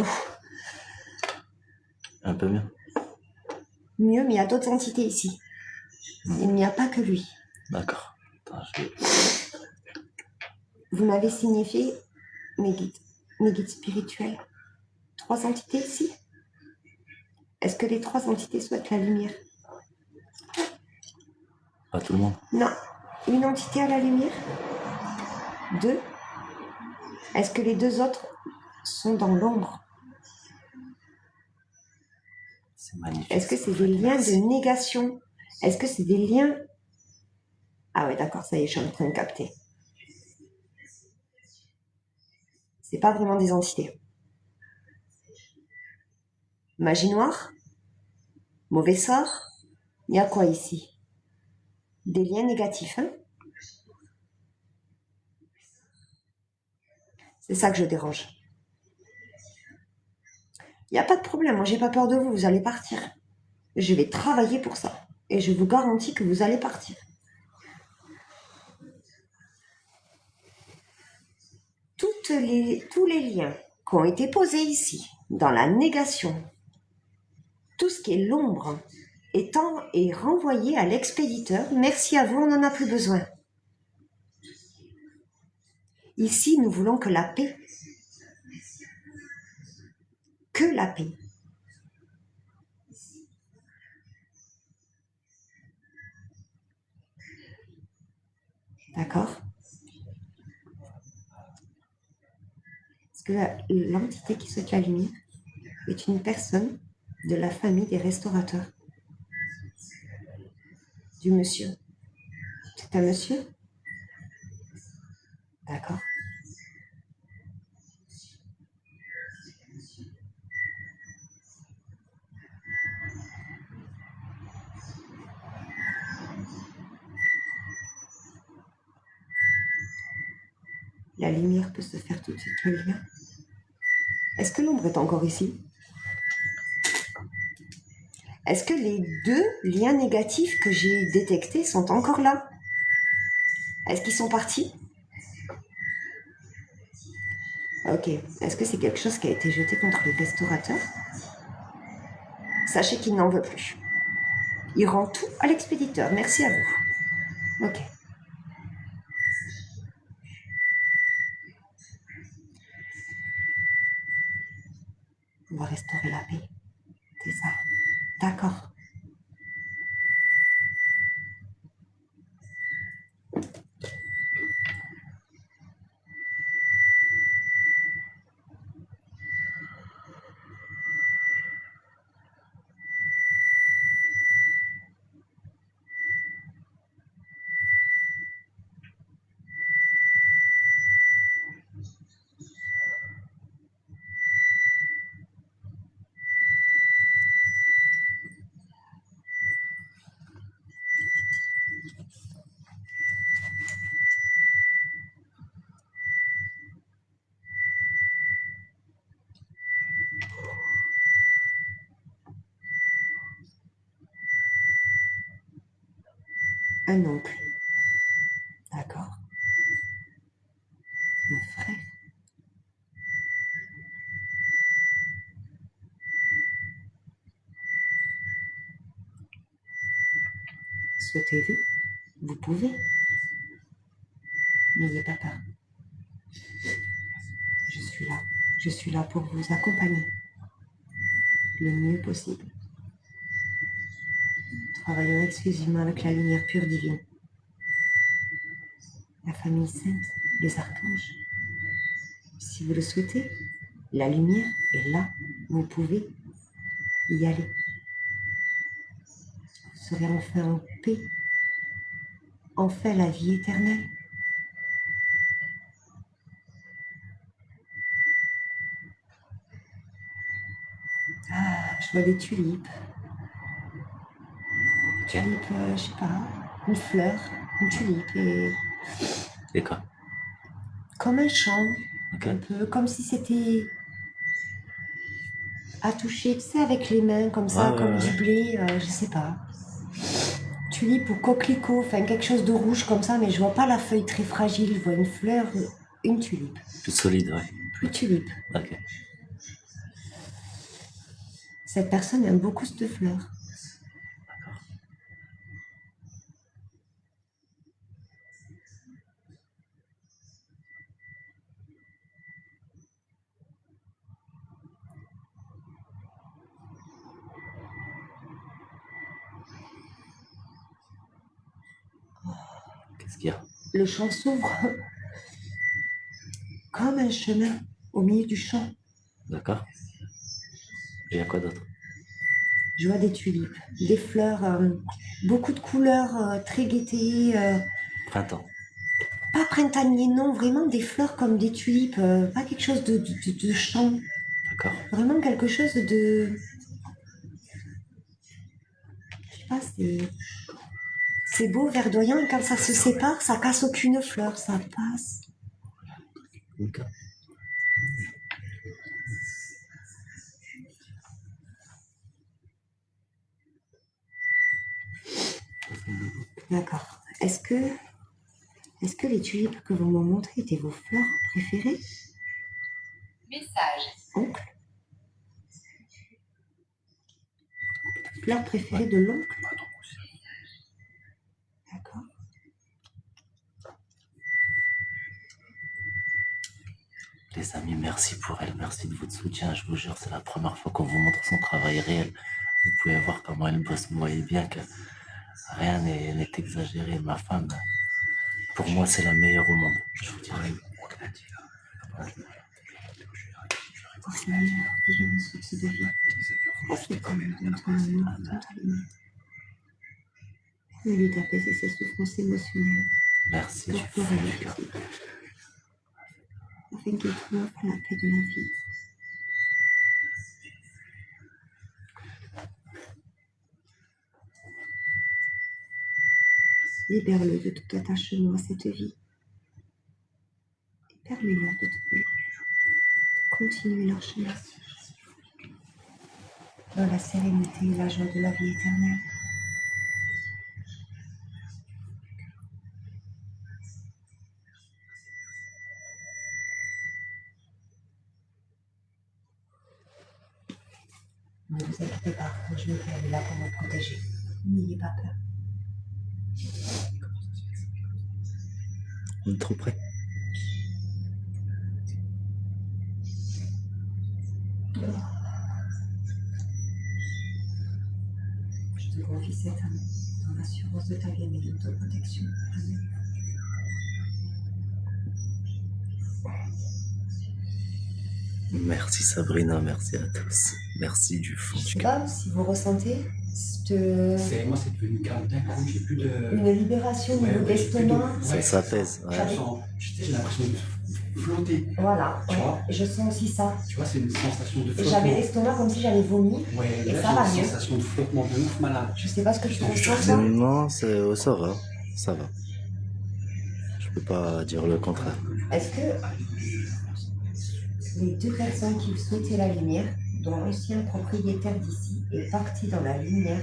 Un peu mieux? mieux, mais il y a d'autres entités ici. Il n'y a pas que lui. D'accord. Attends, je vais... Vous m'avez signifié mes guides spirituels. 3 entités ici. Est-ce que les 3 entités souhaitent la lumière? Pas tout le monde. Non. Une entité à la lumière? 2. Est-ce que les 2 autres sont dans l'ombre? C'est magnifique. Est-ce que c'est des liens de négation? Est-ce que c'est des liens... Ah ouais, d'accord, ça y est, je suis en train de capter. C'est pas vraiment des entités. Magie noire? Mauvais sort? Il y a quoi ici? Des liens négatifs, hein? C'est ça que je dérange. Il n'y a pas de problème, moi j'ai pas peur de vous, vous allez partir. Je vais travailler pour ça. Et je vous garantis que vous allez partir. Tous les liens qui ont été posés ici, dans la négation, tout ce qui est l'ombre, est renvoyé à l'expéditeur. Merci à vous, on n'en a plus besoin. Ici, nous voulons que la paix. Que la paix. D'accord? Parce que l'entité qui souhaite la lumière est une personne de la famille des restaurateurs. Du monsieur. C'est un monsieur? D'accord. La lumière peut se faire tout de suite le lien. Est-ce que l'ombre est encore ici? Est-ce que les 2 liens négatifs que j'ai détectés sont encore là? Est-ce qu'ils sont partis? Ok. Est-ce que c'est quelque chose qui a été jeté contre les restaurateurs? Sachez qu'il n'en veut plus. Il rend tout à l'expéditeur. Merci à vous. Ok. On va restaurer la paix. C'est ça. D'accord. Un oncle. D'accord. Un frère. Souhaitez-vous? Vous pouvez. N'ayez pas peur. Je suis là. Je suis là pour vous accompagner le mieux possible. Travaillons exclusivement avec la lumière pure divine. La famille sainte, les archanges. Si vous le souhaitez, la lumière est là. Vous pouvez y aller. Vous serez enfin en paix. Enfin la vie éternelle. Ah, je vois des tulipes. Tulipe, je sais pas, une fleur, une tulipe Et quoi? comme un champ, Ok. un peu comme si c'était à toucher, tu sais, avec les mains, comme ça, Ouais, comme ouais, du ouais. blé, je sais pas. Tulipe ou coquelicot, enfin quelque chose de rouge comme ça, mais je vois pas la feuille très fragile, je vois une fleur, une tulipe, Plus solide, ouais. une tulipe. Ok. Cette personne aime beaucoup cette fleur. Qu'est-ce qu'il y a? Le champ s'ouvre comme un chemin au milieu du champ. D'accord. Et il y a quoi d'autre? Je vois des tulipes, des fleurs, beaucoup de couleurs, très gaieté, Printemps. pas printanier, non, vraiment des fleurs comme des tulipes, pas quelque chose de champ, D'accord. vraiment quelque chose de... Je sais pas, c'est beau, verdoyant, et quand ça se sépare, ça casse aucune fleur, ça passe. Ok. D'accord. Est-ce que les tulipes que vous me montrez étaient vos fleurs préférées, Message. oncle? Fleur préférée de l'oncle? D'accord. Les amis, merci pour elle, merci de votre soutien. Je vous jure, c'est la première fois qu'on vous montre son travail réel. Vous pouvez voir comment elle bosse. Vous voyez bien que rien n'est exagéré. Ma femme, pour moi, c'est la meilleure au monde. Je vous dirais. Oh Seigneur, déjà une source de vie. Fais comme dans ton amour, dans ta lumière. Permets-lui d'apaiser ses souffrances émotionnelles, Merci du fond corporelles du et cœur. physiques, afin qu'il trouve enfin la paix de la vie. Libère-le de tout attachement à cette vie et permets-leur de continuer leur chemin dans la sérénité et la joie de la vie éternelle. Ne vous inquiétez pas, je le fais là pour vous protéger. N'ayez pas peur. On est trop près. Je te confie cette âme dans l'assurance de ta bienveillante et de ta protection. Amen. Merci Sabrina, merci à tous. Merci du fond Je du sais cœur. pas si vous ressentez Moi, c'est devenu grave d'un coup, j'ai plus de. une libération au niveau de j'ai plus de- l'estomac. Ça s'apaise. Je Ouais. sens- j'ai l'impression de flotter. Voilà, Tu ouais. vois Je sens aussi ça. Tu vois, c'est une sensation de Et flottement. j'avais l'estomac comme si j'avais vomi. Ouais, et là, ça va j'ai une mieux. sensation de flottement de ouf malade. Je sais pas ce que tu ressens. Je- toi. Non, ça va. Ça va. Je peux pas dire le contraire. Est-ce que les deux personnes qui souhaitaient la lumière, dont l'ancien propriétaire d'ici est parti dans la lumière,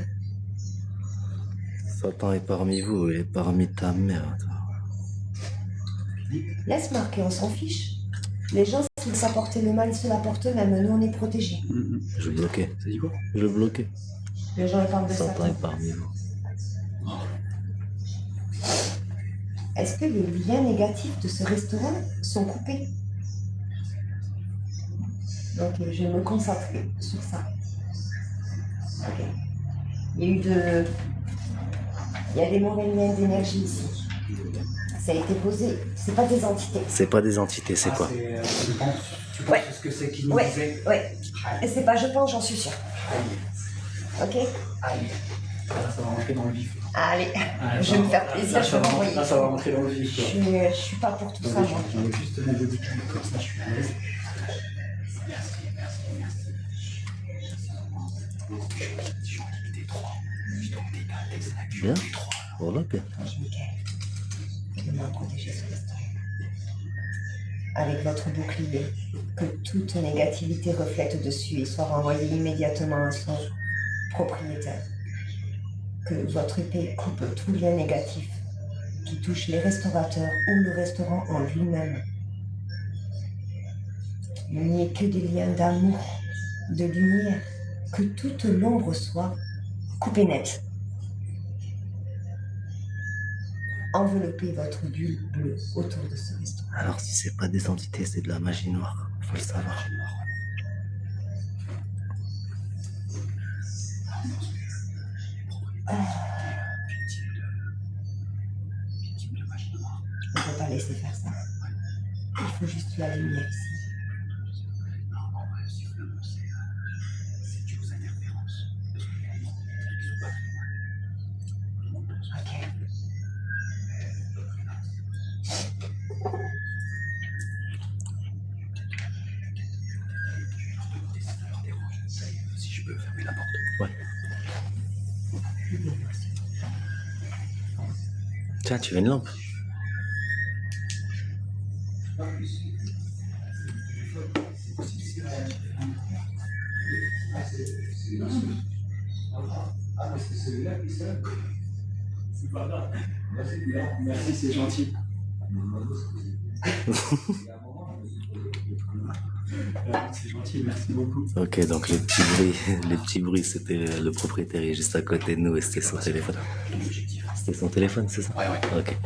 Satan est parmi vous et parmi ta mère. Toi. Laisse marquer, on s'en fiche. Les gens, s'ils s'apportent le mal, ils se l'apportent eux-mêmes. Nous, on est protégés. Je bloquais. Ça dit quoi? Je bloquais. Les gens, ils parlent de Satan Satan. est parmi vous. Est-ce que les liens négatifs de ce restaurant sont coupés? Donc, je vais me concentrer sur ça. Ok. Il y a des mauvais liens d'énergie ici. Ça a été posé. C'est pas des entités. C'est pas des entités, c'est quoi? Tu penses Ouais. ce que c'est qu'il nous Ouais, disait? ouais. Et c'est pas je pense, j'en suis sûre. Ok? Allez. Là, ça va rentrer dans le vif. Allez, Ah, je vais me faire plaisir, je vais m'envoyer. Là, ça va rentrer dans le vif. Je suis pas pour tout ça, moi. J'en ai juste mon bodycam, comme ça, je suis à l'aise. Merci. Je t'ai trois. Je t'en ai Bien. Voilà, bien. Je vais me protéger ce restaurant. Avec votre bouclier, que toute négativité reflète dessus et soit renvoyée immédiatement à son propriétaire. Que votre épée coupe tout lien négatif qui touche les restaurateurs ou le restaurant en lui-même. Il n'y ait que des liens d'amour, de lumière, que toute l'ombre soit coupée net. Enveloppez votre bulle bleue autour de ce restaurant. Alors si c'est pas des entités, c'est de la magie noire. Faut le savoir. On ne peut pas laisser faire ça. Il faut juste la lumière ici. Ok. Si je peux fermer la porte. Ouais. Tiens, tu veux une lampe? Merci, c'est gentil. C'est gentil, merci beaucoup. Ok, donc les petits bruits, c'était le propriétaire est juste à côté de nous et c'était son téléphone. C'était son téléphone, c'est ça? Ouais. Ok.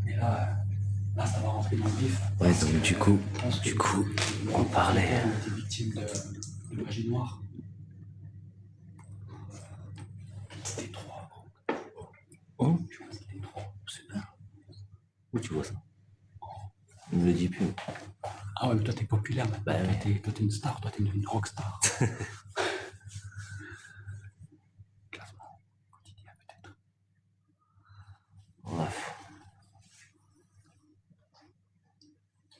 Et là, ça va rentrer dans le vif. Ouais, donc du coup, on parlait. On était victime de magie noire. C'était trois. Hum, C'était trois. super. Où tu vois ça? Ne me le dis plus. Ah ouais, mais toi t'es populaire maintenant. Bah ouais. Toi t'es une star, toi t'es une rockstar. Classement quotidien peut-être. Bref.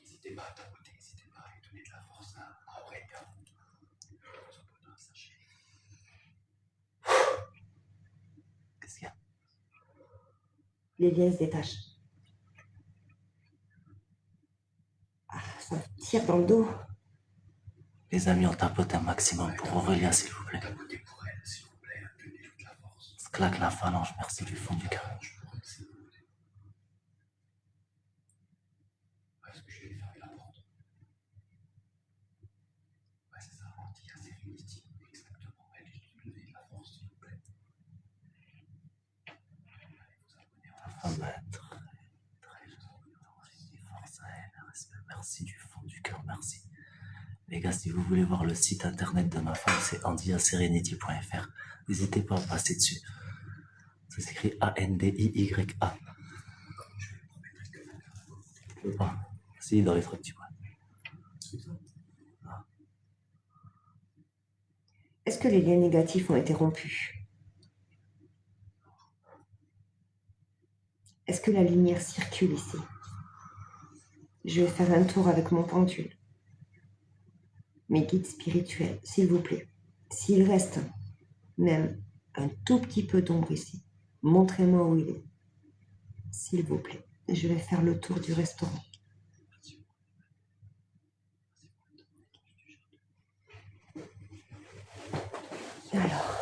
N'hésitez pas à tapoter, n'hésitez pas à lui donner de la force à Aurélia. Qu'est-ce qu'il y a? Les liens se détachent. Ah, ça me tire dans le dos. Les amis, on tapote un maximum pour Aurélien, s'il vous plaît. Tapotez pour elle, s'il vous plaît, donnez-lui de la force. On se claque la phalange, merci du fond du cœur. Est-ce que je vais fermer la porte? Ouais, c'est ça, anti-sérénité, exactement. Allez, je vais donner de la force, s'il vous plaît. La femme est très jolie. Force à elle, respect, merci du fond du cœur, merci. Les gars, si vous voulez voir le site internet de ma femme, c'est andiaserenity.fr. N'hésitez pas à passer dessus. Ça s'écrit A-N-D-I-Y-A. Je peux pas. Si, dans les trucs, tu vois. Est-ce que les liens négatifs ont été rompus? Est-ce que la lumière circule ici? Je vais faire un tour avec mon pendule. Mes guides spirituels, s'il vous plaît, s'il reste même un tout petit peu d'ombre ici, montrez-moi où il est. S'il vous plaît, je vais faire le tour du restaurant. Alors,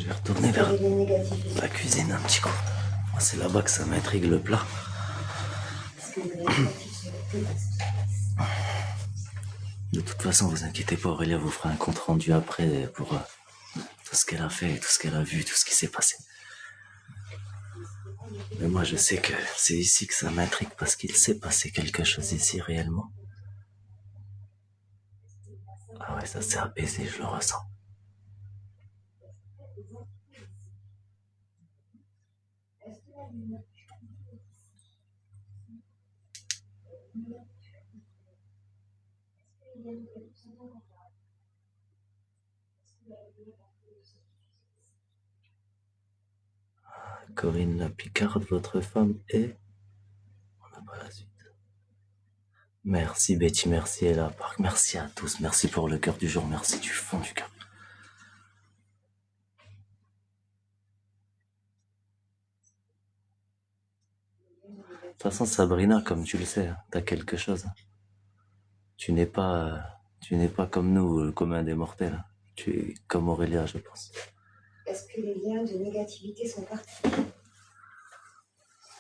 Je vais retourner Est-ce qu'il y vers a des liens négatifs ici? la cuisine un petit coup. Moi, c'est là-bas que ça m'intrigue le plat. Est-ce que les liens négatifs sont les plus? De toute façon, vous inquiétez pas, Aurélia vous fera un compte rendu après pour tout ce qu'elle a fait, tout ce qu'elle a vu, tout ce qui s'est passé. Mais moi, je sais que c'est ici que ça m'intrigue parce qu'il s'est passé quelque chose ici réellement. Ah ouais, ça s'est apaisé, je le ressens. Corinne la Picarde, votre femme, et on n'a pas la suite. Merci Betty, merci Ella Park, merci à tous, merci pour le cœur du jour, merci du fond du cœur. De toute façon, Sabrina, comme tu le sais, t'as quelque chose. Tu n'es pas comme nous, le commun des mortels. Tu es comme Aurélia, je pense. Est-ce que les liens de négativité sont partis?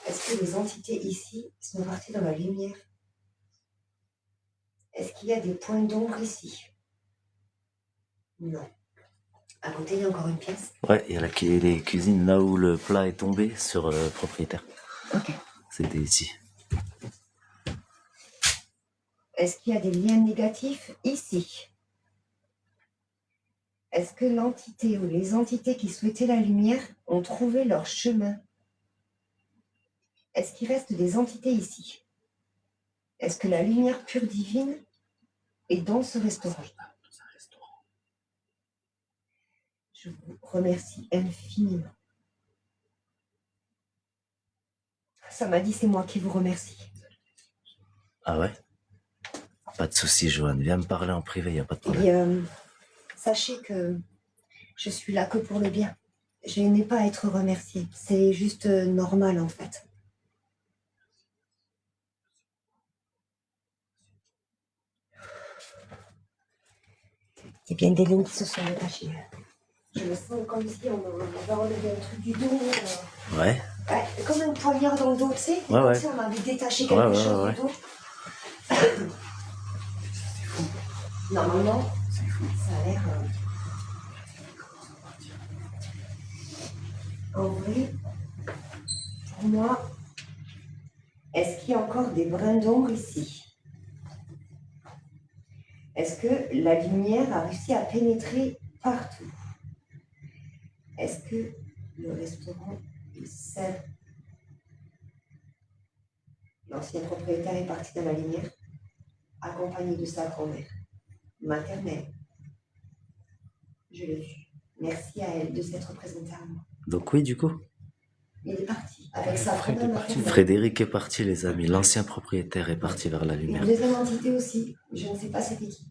Est-ce que les entités ici sont parties dans la lumière? Est-ce qu'il y a des points d'ombre ici? Non. À côté, il y a encore une pièce. Ouais, il y a les cuisines là où le plat est tombé sur le propriétaire. Ok. C'était ici. Est-ce qu'il y a des liens négatifs ici? Est-ce que l'entité ou les entités qui souhaitaient la lumière ont trouvé leur chemin? Est-ce qu'il reste des entités ici? Est-ce que la lumière pure divine est dans ce restaurant? Je vous remercie infiniment. Ça m'a dit c'est moi qui vous remercie. Ah ouais? Pas de soucis, Joanne. Viens me parler en privé, il n'y a pas de problème. Et sachez que je suis là que pour le bien. Je n'ai pas à être remerciée. C'est juste normal en fait. Il y a bien des lignes qui se sont détachées. Je me sens comme si on m'avait enlevé un truc du dos. Ouais. Ouais, comme un poignard dans le dos, tu sais. Ouais, comme ouais. si on m'avait détaché quelque chose du dos. Normalement, ça a l'air... En vrai, pour moi, est-ce qu'il y a encore des brins d'ombre ici? Est-ce que la lumière a réussi à pénétrer partout? Est-ce que le restaurant est sain? L'ancien propriétaire est parti dans la lumière, accompagné de sa grand-mère maternelle. Je l'ai vu. Merci à elle de s'être présentée à moi. Donc oui, du coup, Il est parti avec sa grand-mère maternelle. Frédéric est parti, les amis. L'ancien propriétaire est parti vers la Une lumière. deuxième entité aussi, je ne sais pas c'était qui,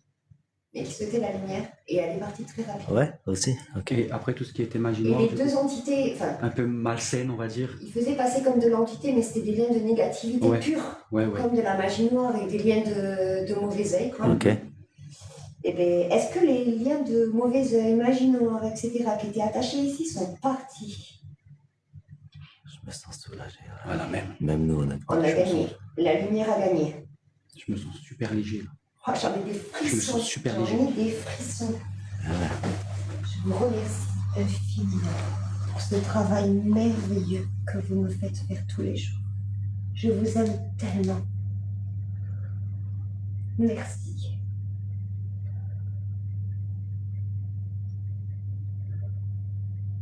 mais qui souhaitait la lumière et elle est partie très rapidement. Ouais, aussi. Ok. Et après tout ce qui était magie Et noire, les du deux coup, entités, enfin, un peu malsaine, on va dire. ils faisaient passer comme de l'entité, mais c'était des liens de négativité Ouais. pure, Ouais, ouais. comme de la magie noire avec des liens de mauvais œil, quoi. Ok. Et bien, est-ce que les liens de mauvais œil, magie noire, etc., qui étaient attachés ici sont partis? Je me sens soulagé. Voilà, même. Même nous, honnêtement. On a gagné. La lumière a gagné. Je me sens super léger, là. Oh, j'en ai des frissons. sens super J'en léger. ai des frissons. Je vous remercie infiniment pour ce travail merveilleux que vous me faites faire tous les jours. Je vous aime tellement. Merci.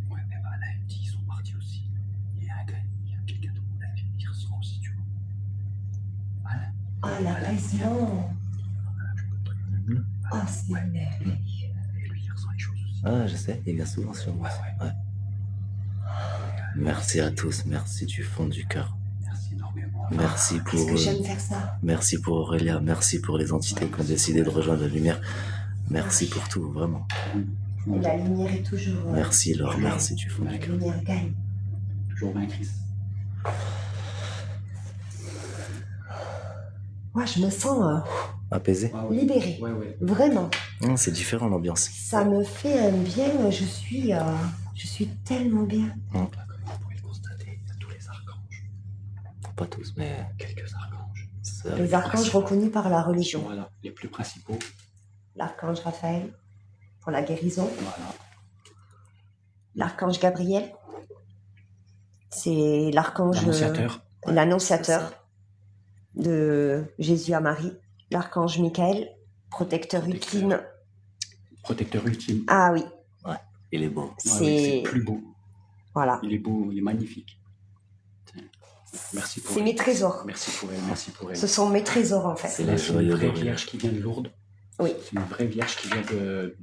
Ouais, mais voilà, elle me dit, ils sont partis aussi. Il y a un gars, il y a quelqu'un d'autre, il ressort aussi, tu vois. Voilà. Ah, l'apaisement. Ah, c'est Ouais. merveilleux. Et lui, il ressent les choses aussi. Ah, je sais, il vient souvent sur moi. Ouais. Merci à tous, merci du fond du cœur. Merci énormément. Merci pour, Qu'est-ce que j'aime faire ça. merci pour Aurélia, merci pour les entités qui ont décidé de rejoindre la lumière. Merci pour tout, vraiment. Et la lumière est toujours... Merci Laure, gagne. merci du fond La du cœur. lumière gagne. Toujours vaintrice. Moi, je me sens Apaisé. Ah ouais. libérée. Ouais, ouais. Vraiment. C'est différent l'ambiance. Ça me fait un bien. Je suis Je suis tellement bien. Là, comme vous pouvez le constater, il y a tous les archanges. Pas tous, mais Quelques archanges. ça, Les archanges reconnus par la religion. Voilà, les plus principaux. L'archange Raphaël pour la guérison. Voilà. L'archange Gabriel, c'est l'archange L'annonciateur. l'annonciateur de Jésus à Marie. L'archange Michael, protecteur ultime. Protecteur ultime. Ah oui, il est beau. Ouais, c'est c'est plus beau. voilà, Il est beau, il est magnifique. Tiens. Merci pour c'est elle. mes trésors. Merci pour elle, merci pour elle. Ce sont mes trésors en fait. C'est Là, les c'est une joyaux vraie d'Aurélia. vierge qui vient de Lourdes. Oui. C'est une vraie vierge qui vient de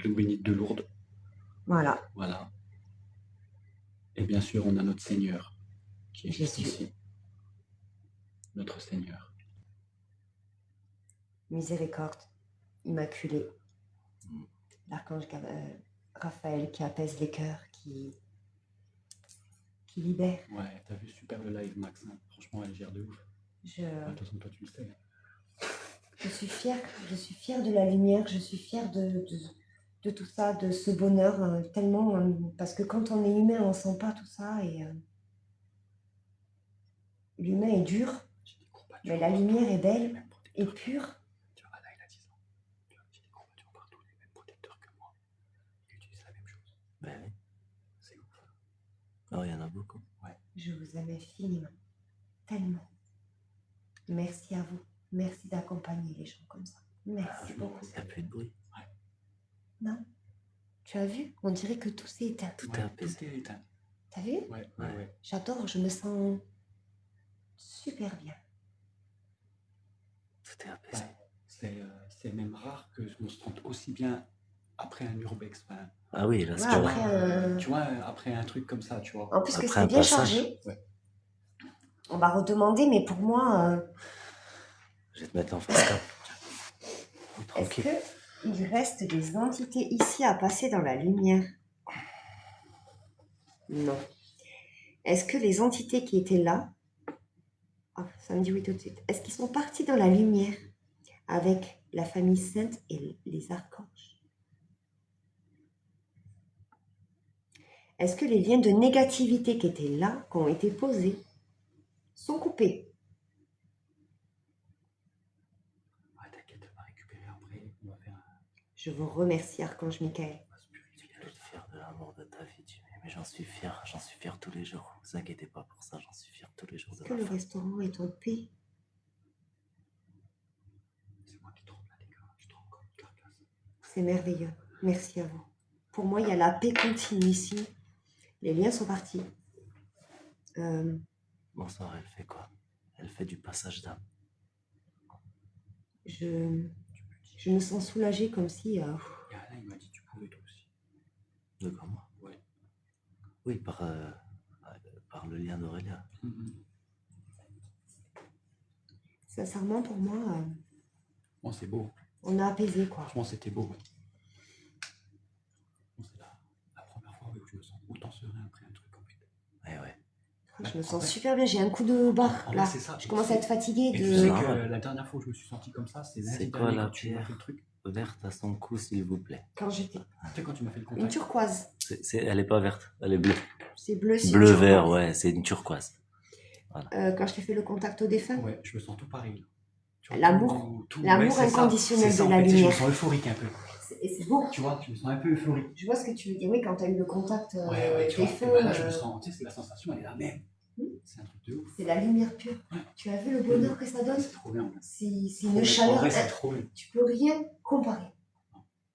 bénite de Lourdes. Voilà, Voilà. Et bien sûr, on a notre Seigneur qui est juste Jésus. ici. Notre Seigneur. miséricorde, immaculée. L'archange Raphaël qui apaise les cœurs, qui libère. Ouais, t'as vu, super le live, Max. Hein. Franchement, elle gère de ouf. Je, De toute façon, toi, tu le sais. je suis fière de la lumière, je suis fière de tout ça, de ce bonheur, tellement, parce que quand on est humain, on sent pas tout ça, et l'humain est dur, J'ai des courbatures mais la partout, lumière est les belle mêmes et protecteurs. pure. Tu vois, là, il a 10 ans. Tu vois, j'ai des courbatures partout, les mêmes protecteurs que moi. Il utilise la même chose. Ben oui. C'est ouf. Oh, il y en a beaucoup. Je vous aime infiniment, tellement. Merci à vous, merci d'accompagner les gens comme ça. Merci beaucoup. Il n'y a plus de bruit. Non? Tu as vu? On dirait que tout s'est éteint. Tout est apaisé. Tout est éteint. T'as vu? Ouais. J'adore, je me sens super bien. Tout est apaisé. C'est même rare que on se sente aussi bien après un urbex. Enfin, Ah oui, là, Ouais, c'est après, tu vois, après un truc comme ça, tu vois. en plus que Après c'est un bien passage. chargé. Ouais. On va redemander, mais pour moi, Je vais te mettre en face cam. est-ce Tranquille. qu'il reste des entités ici à passer dans la lumière? Non. Est-ce que les entités qui étaient là, ça me dit oui tout de suite, est-ce qu'ils sont partis dans la lumière avec la famille sainte et les archanges? Est-ce que les liens de négativité qui étaient là, qui ont été posés, sont coupés? Ouais, t'inquiète, on va récupérer après. On va faire un. Je vous remercie, Archange Michael. Tu dois être fier de l'amour de ta vie, Jimmy. Mais j'en suis fier tous les jours. Ne vous inquiétez pas pour ça, j'en suis fier tous les jours de Que ma le femme. restaurant est en paix. C'est moi qui tremble là, les gars. Je tremble comme une carcasse. C'est merveilleux. Merci à vous. Pour moi, il y a la paix continue ici. Les liens sont partis. Bonsoir, elle fait quoi? Elle fait du passage d'âme. Je me sens soulagée comme si... Et Alain, il m'a dit tu pouvais toi aussi. De comment? Ouais. Oui, par le lien d'Aurélia. sincèrement, pour moi, Bon, c'est beau. on a apaisé, quoi. Franchement, c'était beau. Ouais. Bon, c'est la première fois où je me sens autant serein après un truc en fait. Ouais. Je me sens super bien. J'ai un coup de barre, En là. vrai, c'est ça. Je commence à être fatiguée. Et tu sais De... que la dernière fois où je me suis senti comme ça, c'est lundi C'est quoi dernier la quand tu m'as pierre fait le truc. Verte à son cou, s'il vous plaît. Quand j'étais... Tu sais, quand tu m'as fait le Une contact. turquoise. Elle est pas verte, elle est bleue. C'est bleu, c'est une Bleu-vert, turquoise. ouais, c'est une turquoise. Quand je t'ai fait le contact au défunt. Ouais, je me sens tout pareil. Tu vois, L'amour. tout- L'amour c'est ça. inconditionnel C'est ça, de en la fait, Je lumière. me sens euphorique un peu. Et c'est beau. Tu vois, je me sens un peu euphorique. Je vois ce que tu veux dire. Oui, quand tu as eu le contact Ouais, tu vois. défunt, Et ben là, je me sens, tu sais, la sensation, elle est la même. C'est un truc de ouf. c'est la lumière pure. Tu as vu le bonheur que ça donne? C'est trop bien. C'est Trop une bien. En chaleur. vrai, c'est trop bien. Tu peux rien comparer.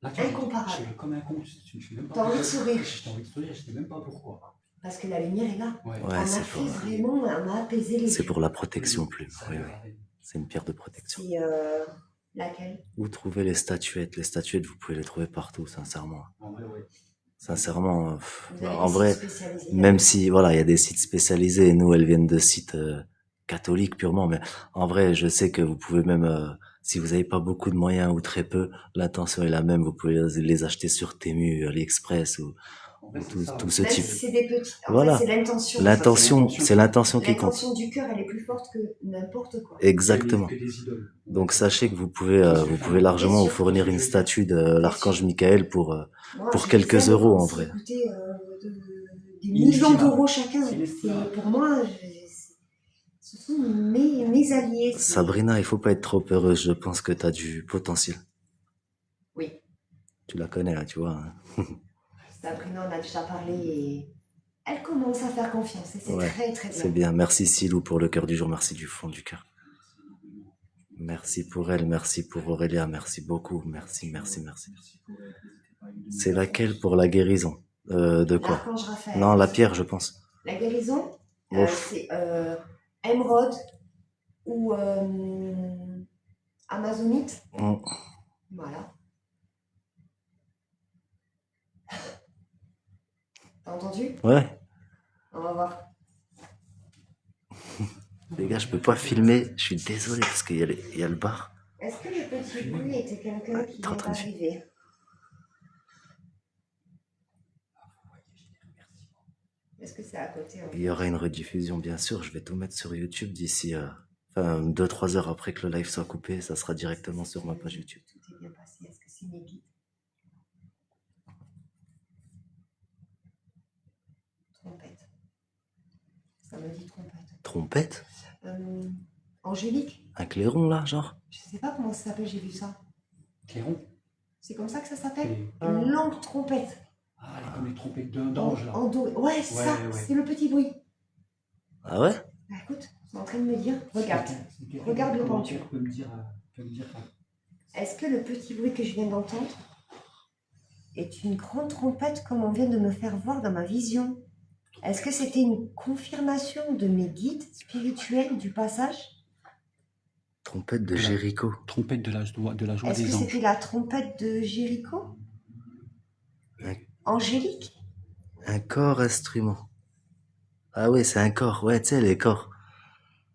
Là, Incomparable. Je suis comme un con. Je sais même pas. T'as envie de sourire. J'ai envie de sourire, je sais même pas pourquoi. Parce que la lumière est là. Ouais. On Ouais, a c'est fait pour, vraiment, on a apaisé les c'est yeux. pour la protection plus. Ça, Oui. C'est une pierre de protection. C'est laquelle? Vous trouvez les statuettes. Les statuettes, vous pouvez les trouver partout, sincèrement. En vrai, ouais. Sincèrement, Vous avez en des vrai, sites spécialisés. même si, voilà, il y a des sites spécialisés, nous, elles viennent de sites catholiques purement, mais en vrai, je sais que vous pouvez même, si vous n'avez pas beaucoup de moyens ou très peu, l'intention est la même, vous pouvez les acheter sur Temu, AliExpress ou En vrai, c'est tout, ça, tout ouais. ce Même type. si c'est des petits. En Voilà. fait, c'est l'intention. L'intention, c'est l'intention qui compte. L'intention du cœur, elle est plus forte que n'importe quoi. Exactement. Que des idoles. Donc sachez que vous pouvez largement vous fournir une statue de l'archange Michael pour Moi, j'ai quelques des amis euros, qui en ont vrai. coûté des millions Inestimable. d'euros chacun. C'est inestimable. Pour moi, ce sont mes alliés. Sabrina, il faut pas être trop heureuse. Je pense que tu as du potentiel. Oui, Tu la connais, là, tu vois. Hein. Sabrina en a déjà parlé et elle commence à faire confiance et c'est Ouais, très très c'est bien. bien. Merci Silou pour le cœur du jour. Merci du fond du cœur. Merci pour elle. Merci pour Aurélia. Merci beaucoup. Merci, merci, merci. Merci pour elle. N'hésitez pas à lui donner C'est la laquelle force. pour la guérison? De quoi? L'archange Raphaël. Non, la pierre, je pense. La guérison, Ouf. c'est émeraude ou amazonite. Mm. Voilà. T'as entendu? Ouais. On va voir. Les gars, je peux pas filmer. Je suis désolé parce qu'il y a, il y a le bar. Est-ce que le petit bruit était quelqu'un qui T'es en vient train de d'arriver? Est-ce que c'est à côté hein? Il y aura une rediffusion, bien sûr. Je vais tout mettre sur YouTube d'ici 2-3 heures après que le live soit coupé. Ça sera directement sur ma page YouTube. Tout est bien passé. Est-ce que c'est mes guides? Trompette. Ça me dit trompette. Trompette? Angélique? Un clairon, là, genre? Je sais pas comment ça s'appelle, j'ai vu ça. Clairon. C'est comme ça que ça s'appelle? Et- Une longue trompette. Ah, elle est comme les trompettes d'ange, là. En doré. Ouais, c'est Ouais, ça. ouais. C'est le petit bruit. Ah ouais? Bah, écoute, c'est en train de me dire. Regarde. C'est quelqu'un Regarde qui le commentaire pendu. peut me dire Est-ce que le petit bruit que je viens d'entendre est une grande trompette comme on vient de me faire voir dans ma vision? Est-ce que c'était une confirmation de mes guides spirituels du passage? Trompette de Ouais. Jéricho. trompette de la joie Est-ce que des anges. c'était la trompette de Jéricho? Ouais. Angélique? Un corps instrument. Ah oui, c'est un corps. Ouais, tu sais, les corps.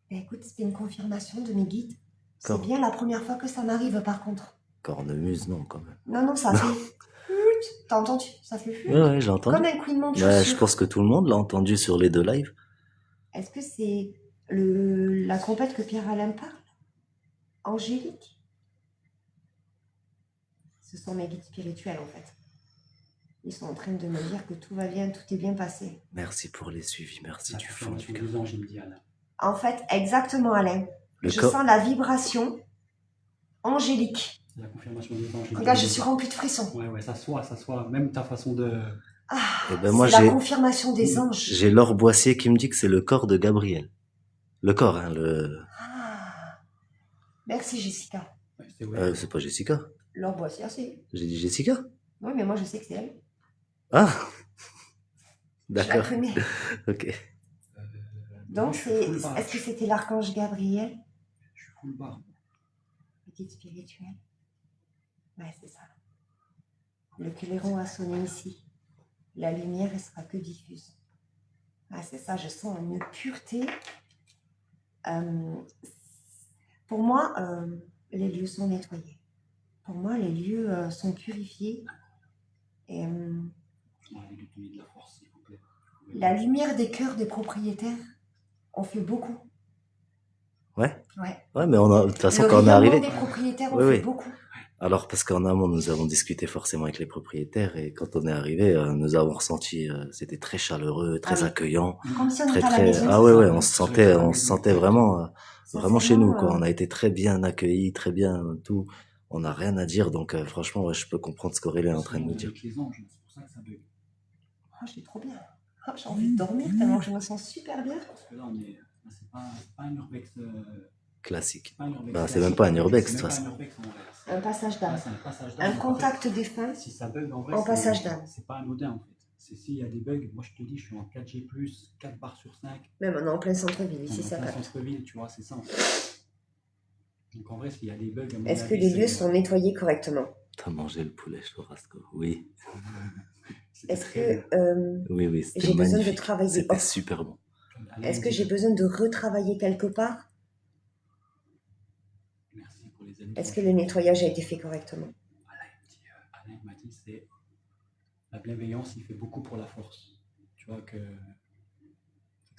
Bah, écoute, c'était une confirmation de mes guides. C'est Corps. bien la première fois que ça m'arrive par contre. Cornemuse, non, quand même. Non, ça fait flûte. T'as entendu? Ça fait flûte. Ouais, j'ai entendu. Comme un couinement de Ouais, je chaussure. pense que tout le monde l'a entendu sur les 2 lives. Est-ce que c'est la trompette que Pierre-Alain parle? Angélique? Ce sont mes guides spirituels en fait. Ils sont en train de me dire que tout va bien, tout est bien passé. Merci pour les suivis. Merci La du fond du confirmation cœur. des anges, il me dit Alain. En fait, exactement Alain. Le Je corps. sens la vibration angélique. C'est la confirmation des anges. il me Regarde, dit. je suis remplie de frissons. Ouais, ça soit. Même ta façon de. Ah, Eh ben, moi, c'est la j'ai- confirmation des anges. J'ai Laure Boissier qui me dit que c'est le corps de Gabriel. Le corps, hein, le... Ah. Merci Jessica. Ouais, c'est vrai. c'est pas Jessica. Laure Boissier, c'est. J'ai dit Jessica? Oui, mais moi je sais que c'est elle. Ah! Je la D'accord. connais. Ok. Donc, je suis full barge. est-ce que c'était l'archange Gabriel? Je suis full bar. Le guide spirituel? Ouais, c'est ça. Le clairon a sonné ici. La lumière, elle sera que diffuse. Ah, c'est ça, je sens une pureté. Pour moi, les lieux sont nettoyés. Pour moi, les lieux sont purifiés. Et Ouais, lui donner de la force, s'il vous plaît. la lumière des cœurs des propriétaires, on fait beaucoup. Ouais? Ouais. Ouais, mais on a, de toute façon, Le quand on est rayonnement arrivé. des propriétaires, on Oui, fait oui. beaucoup. Alors, parce qu'en amont, nous avons discuté forcément avec les propriétaires et quand on est arrivé, nous avons ressenti, c'était très chaleureux, très Ah oui. accueillant, Comme si on très, était à la très, maison. ah ouais, ouais, on se sentait vraiment, vraiment chez nous, quoi. Sincèrement, On a été très bien accueillis, très bien, tout. On n'a rien à dire, donc, franchement, ouais, je peux comprendre ce qu'Aurélien est en train de nous dire. Avec les anges, c'est pour ça que ça bug. Oh, je suis trop bien. Oh, j'ai envie de dormir tellement que je me sens super bien. Parce que là, c'est pas un urbex. Classique. Pas un urbex Ben, c'est classique. même pas un urbex, C'est de même toute pas un façon. urbex, en vrai. Un passage Là, d'âme. c'est un passage Un d'âme. contact défunt. Si ça bug, en vrai, En passage d'âme. c'est pas anodin, en fait. C'est s'il y a des bugs, moi je te dis, je suis en 4G+, 4 barres sur 5. Même on est en plein centre-ville, On ici est ça en plein capte. centre-ville, tu vois, c'est ça. En fait. Donc en vrai, s'il y a des bugs, à mon Est-ce que avis, les c'est- lieux sont nettoyés correctement? T'as mangé le poulet churrasco? Oui. c'était Est-ce très que Oui, oui, c'était j'ai besoin de magnifique. travailler C'était off? super bon. bon. Alain, Est-ce il que dit- j'ai besoin de retravailler quelque part? Merci pour les amis. Est-ce que le nettoyage a été fait correctement? Alain il m'a dit, c'est la bienveillance, il fait beaucoup pour la force. Tu vois que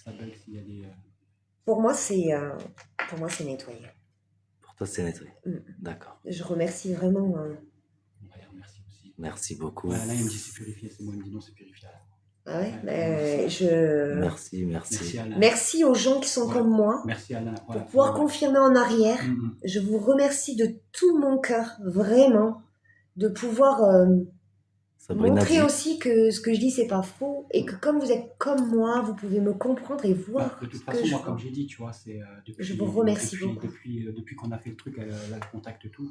ça bug s'il y a des. Pour moi, c'est nettoyé. Pour toi, c'est nettoyé. Mm. D'accord. Je remercie vraiment. D'ailleurs, merci aussi. Merci beaucoup. Ouais, Alain, il me dit c'est purifié, c'est moi, il me dit non, c'est purifié. Alain. Ah ouais, Merci, Merci merci. Alain. Merci aux gens qui sont Ouais. comme moi. Merci Alain. Pour Voilà. pouvoir confirmer en arrière, Mhm. je vous remercie de tout mon cœur, vraiment, de pouvoir Sabrina montrer dit, aussi que ce que je dis, c'est pas faux, et que comme vous êtes comme moi, vous pouvez me comprendre et Bah, voir de toute ce que façon, je moi, comme vois. j'ai dit, tu vois, c'est Je vous remercie beaucoup. depuis qu'on a fait le truc, là, le contact et tout.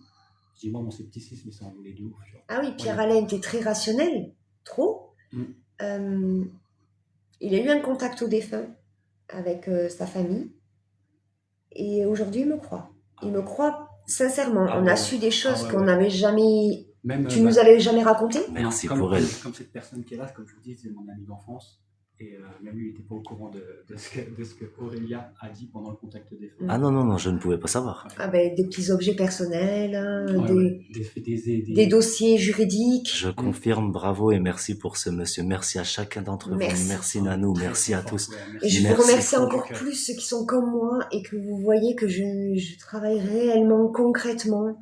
Je dis, moi, mon scepticisme, il s'en voulait de ouf. Tu vois. Ah oui, Ouais. Pierre-Alain était très rationnel, trop. Mm. Il a eu un contact au défunt avec sa famille, et aujourd'hui, il me croit. Il me croit sincèrement. Ah On ouais, a ouais. su des choses Ah ouais, qu'on ouais. n'avait jamais... Même, Tu nous avais jamais raconté? merci comme, pour elle. comme cette personne qui est là, comme je vous dis, c'est mon ami d'enfance. Et même lui, il n'était pas au courant de ce que Aurélia a dit pendant le contact des femmes. Ah non, non, non, je ne pouvais pas savoir. Ah ben, des petits objets personnels, hein, Ouais, des dossiers juridiques. Je confirme, bravo et merci pour ce monsieur. Merci à chacun d'entre vous. Merci. Merci Nanou, merci à tous. Ouais, Et je Merci. vous remercie Fond du encore cœur. plus ceux qui sont comme moi et que vous voyez que je travaille réellement, concrètement.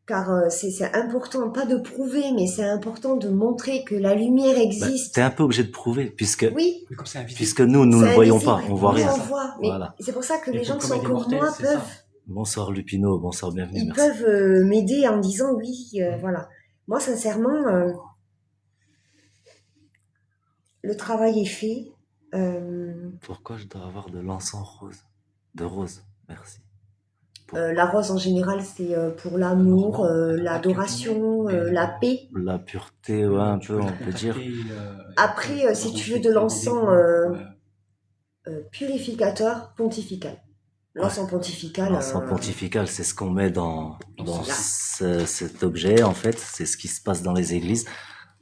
Car c'est important, pas de prouver, mais c'est important de montrer que la lumière Bah, existe. t'es un peu obligé de prouver, puisque Oui, Mais comme c'est invisible. puisque nous ne c'est le voyons invisible. pas, on voit Nous, rien. on voit. Mais Voilà. c'est pour ça que Et les gens comme qui sont elle est comme mortelle, moi c'est ça. peuvent... Bonsoir Lupino, bonsoir, bienvenue, Ils merci. peuvent m'aider en me disant oui, voilà. Moi, sincèrement, le travail est fait. Pourquoi je dois avoir de l'encens rose? De rose, merci. La rose, en général, c'est pour l'amour, l'adoration, la paix. La pureté, ouais, un peu, on peut dire. Après, si tu veux de l'encens purificateur, pontifical. L'encens pontifical. L'encens pontifical, c'est ce qu'on met dans Là. cet objet, en fait. C'est ce qui se passe dans les églises.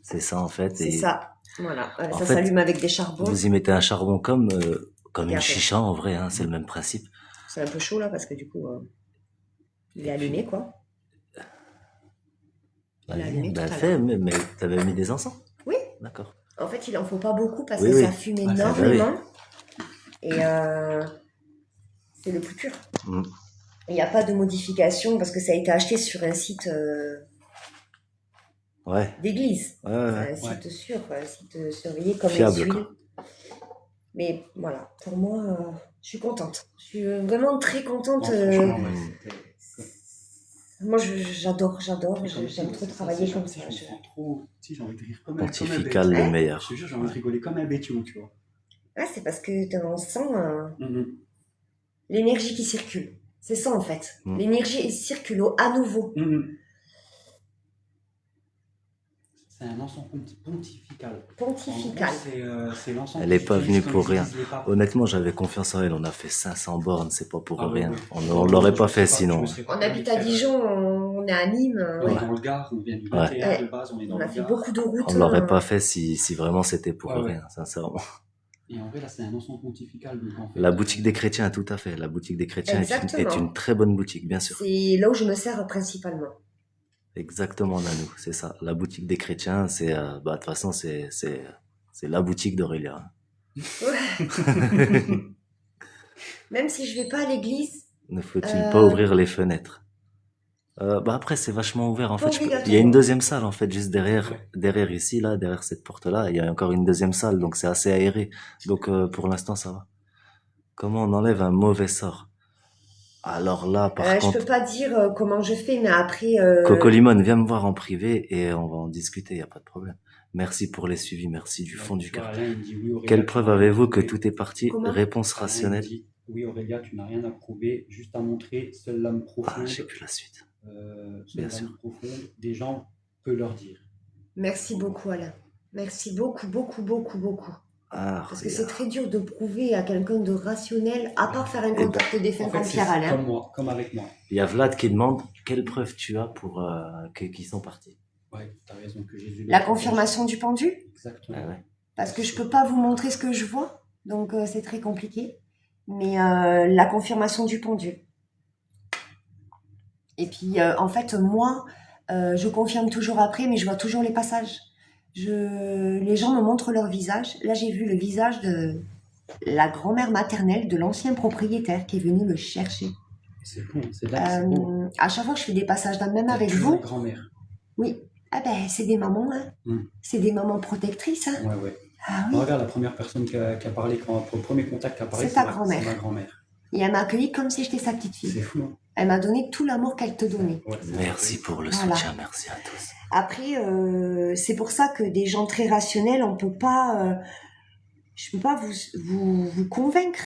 C'est ça, en fait. C'est Et ça. Voilà. En Ça fait, s'allume avec des charbons. vous y mettez un charbon comme une Regardez. chicha, en vrai, hein, c'est le même principe. C'est un peu chaud là parce que du coup, il est allumé quoi. Il est allumé tout à Fais, l'heure. mais t'avais mis des encens? Oui. D'accord. En fait, il en faut pas beaucoup parce Oui, que oui. ça fume Ah, ça, énormément. Et c'est le plus pur. Mm. Il n'y a pas de modification parce que ça a été acheté sur un site Ouais. d'église. Ouais, ouais. Un site sûr, un site surveillé comme Fiable, les huiles. quoi. Mais voilà, pour moi, je suis contente. Je suis vraiment très contente. Franchement, ouais, c'était- Moi, j'adore. J'aime trop c'est travailler ça, comme si ça. je me sens trop, si j'ai envie de rire comme un Pontifical, bête. le Hein? meilleur. Je te jure, j'ai envie de rigoler comme un bêtio, tu vois. Ah, c'est parce que on sent Mhm. l'énergie qui circule. C'est ça en fait. Mm. L'énergie elle circule à nouveau. Mhm. C'est un encens pontifical. Pontifical. En gros, c'est l'encens Elle est qu'ils pas utilisent venue quand pour ils rien. utilisent les papes. Honnêtement, j'avais confiance en elle. On a fait 500 bornes, c'est pas pour Ah ouais, rien. ouais. On l'aurait pas fait Je sinon. me serais pas On permis habite de à faire- Dijon, on est à Nîmes. On est Ouais. dans le Gard, on vient du Ouais. 21 de base, on est dans On le a fait Gard. beaucoup de routes. On l'aurait pas fait si vraiment c'était pour Ouais, ouais. rien, sincèrement. Et en vrai, là, c'est un encens pontifical. Donc en fait, La boutique des chrétiens, tout à fait. La boutique des chrétiens Exactement. est une très bonne boutique, bien sûr. C'est là où je me sers principalement. Exactement, Nanou, c'est ça. La boutique des chrétiens, c'est, de toute façon, c'est la boutique d'Aurélia. Même si je vais pas à l'église, Ne faut-il pas ouvrir les fenêtres? Après, c'est vachement ouvert. En Pas fait, il y a obligatoirement. une deuxième salle, en fait, juste derrière, Ouais. derrière ici, là, derrière cette porte-là. Il y a encore une deuxième salle, donc c'est assez aéré. Donc, pour l'instant, ça va. Comment on enlève un mauvais sort? Alors là, par je contre, peux pas dire comment je fais, mais après. Coco Limone, viens me voir en privé et on va en discuter, y a pas de problème. Merci pour les suivis, merci du fond du cœur. Alain, il dit, oui, Aurélia, Quelle tu preuve n'as rien avez-vous que prouvé. tout est parti? Comment Réponse Alain, il rationnelle. dit, oui, Aurélia, tu n'as rien à prouver, juste à montrer. Seule l'âme Ah, profonde, j'ai plus la suite. seule Bien l'âme profonde des gens peut leur dire. Merci beaucoup, Alain. Merci beaucoup. Ah, Parce que c'est regarde. très dur de prouver à quelqu'un de rationnel, à part faire un contact défunt En fait, comme c'est Pierre-Alain. comme moi, comme avec moi. Il y a Vlad qui demande quelle preuve tu as pour qu'ils sont partis. Ouais, t'as raison que Jésus. La confirmation du pendu, Exactement. Ah ouais. parce que je peux pas vous montrer ce que je vois, donc c'est très compliqué. Mais la confirmation du pendu. Et puis en fait moi, je confirme toujours après, mais je vois toujours les passages. Les gens me montrent leur visage. Là j'ai vu le visage de la grand-mère maternelle de l'ancien propriétaire qui est venu me chercher. C'est bon, c'est là, c'est bon. À chaque fois que je fais des passages d'âme, même avec Toujours vous, la grand-mère. oui, ah ben c'est des mamans, hein. Mm. C'est des mamans protectrices, hein. Ouais, ouais. Ah oui. Regarde, la première personne qui a parlé, pour le premier contact qui a parlé, C'est ta c'est grand-mère. ma grand-mère. Et elle m'a accueillie comme si j'étais sa petite fille. C'est fou, hein. Elle m'a donné tout l'amour qu'elle te donnait. Ouais, Merci pour le Voilà. soutien, merci à tous. Après, c'est pour ça que des gens très rationnels, on peut pas, je peux pas vous convaincre,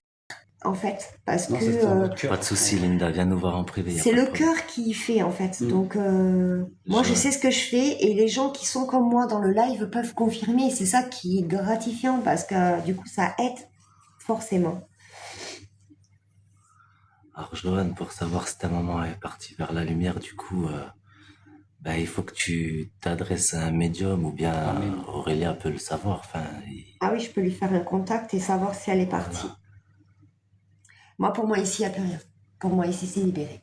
en fait, parce Non, que c'est dans votre cœur. Pas de souci, Linda, viens nous voir en privé. y a c'est pas de le problème. cœur qui fait, en fait. Mm. Donc, moi, je Je- sais ce que je fais, et les gens qui sont comme moi dans le live peuvent confirmer. C'est ça qui est gratifiant, parce que du coup, ça aide forcément. Alors, Johan, pour savoir si ta maman est partie vers la lumière, du coup, bah, il faut que tu t'adresses à un médium ou bien Amen. Aurélia peut le savoir. Enfin, Ah oui, je peux lui faire un contact et savoir si elle est partie. Voilà. Moi, pour moi, ici, il n'y a plus rien. Pour moi, ici, c'est libéré.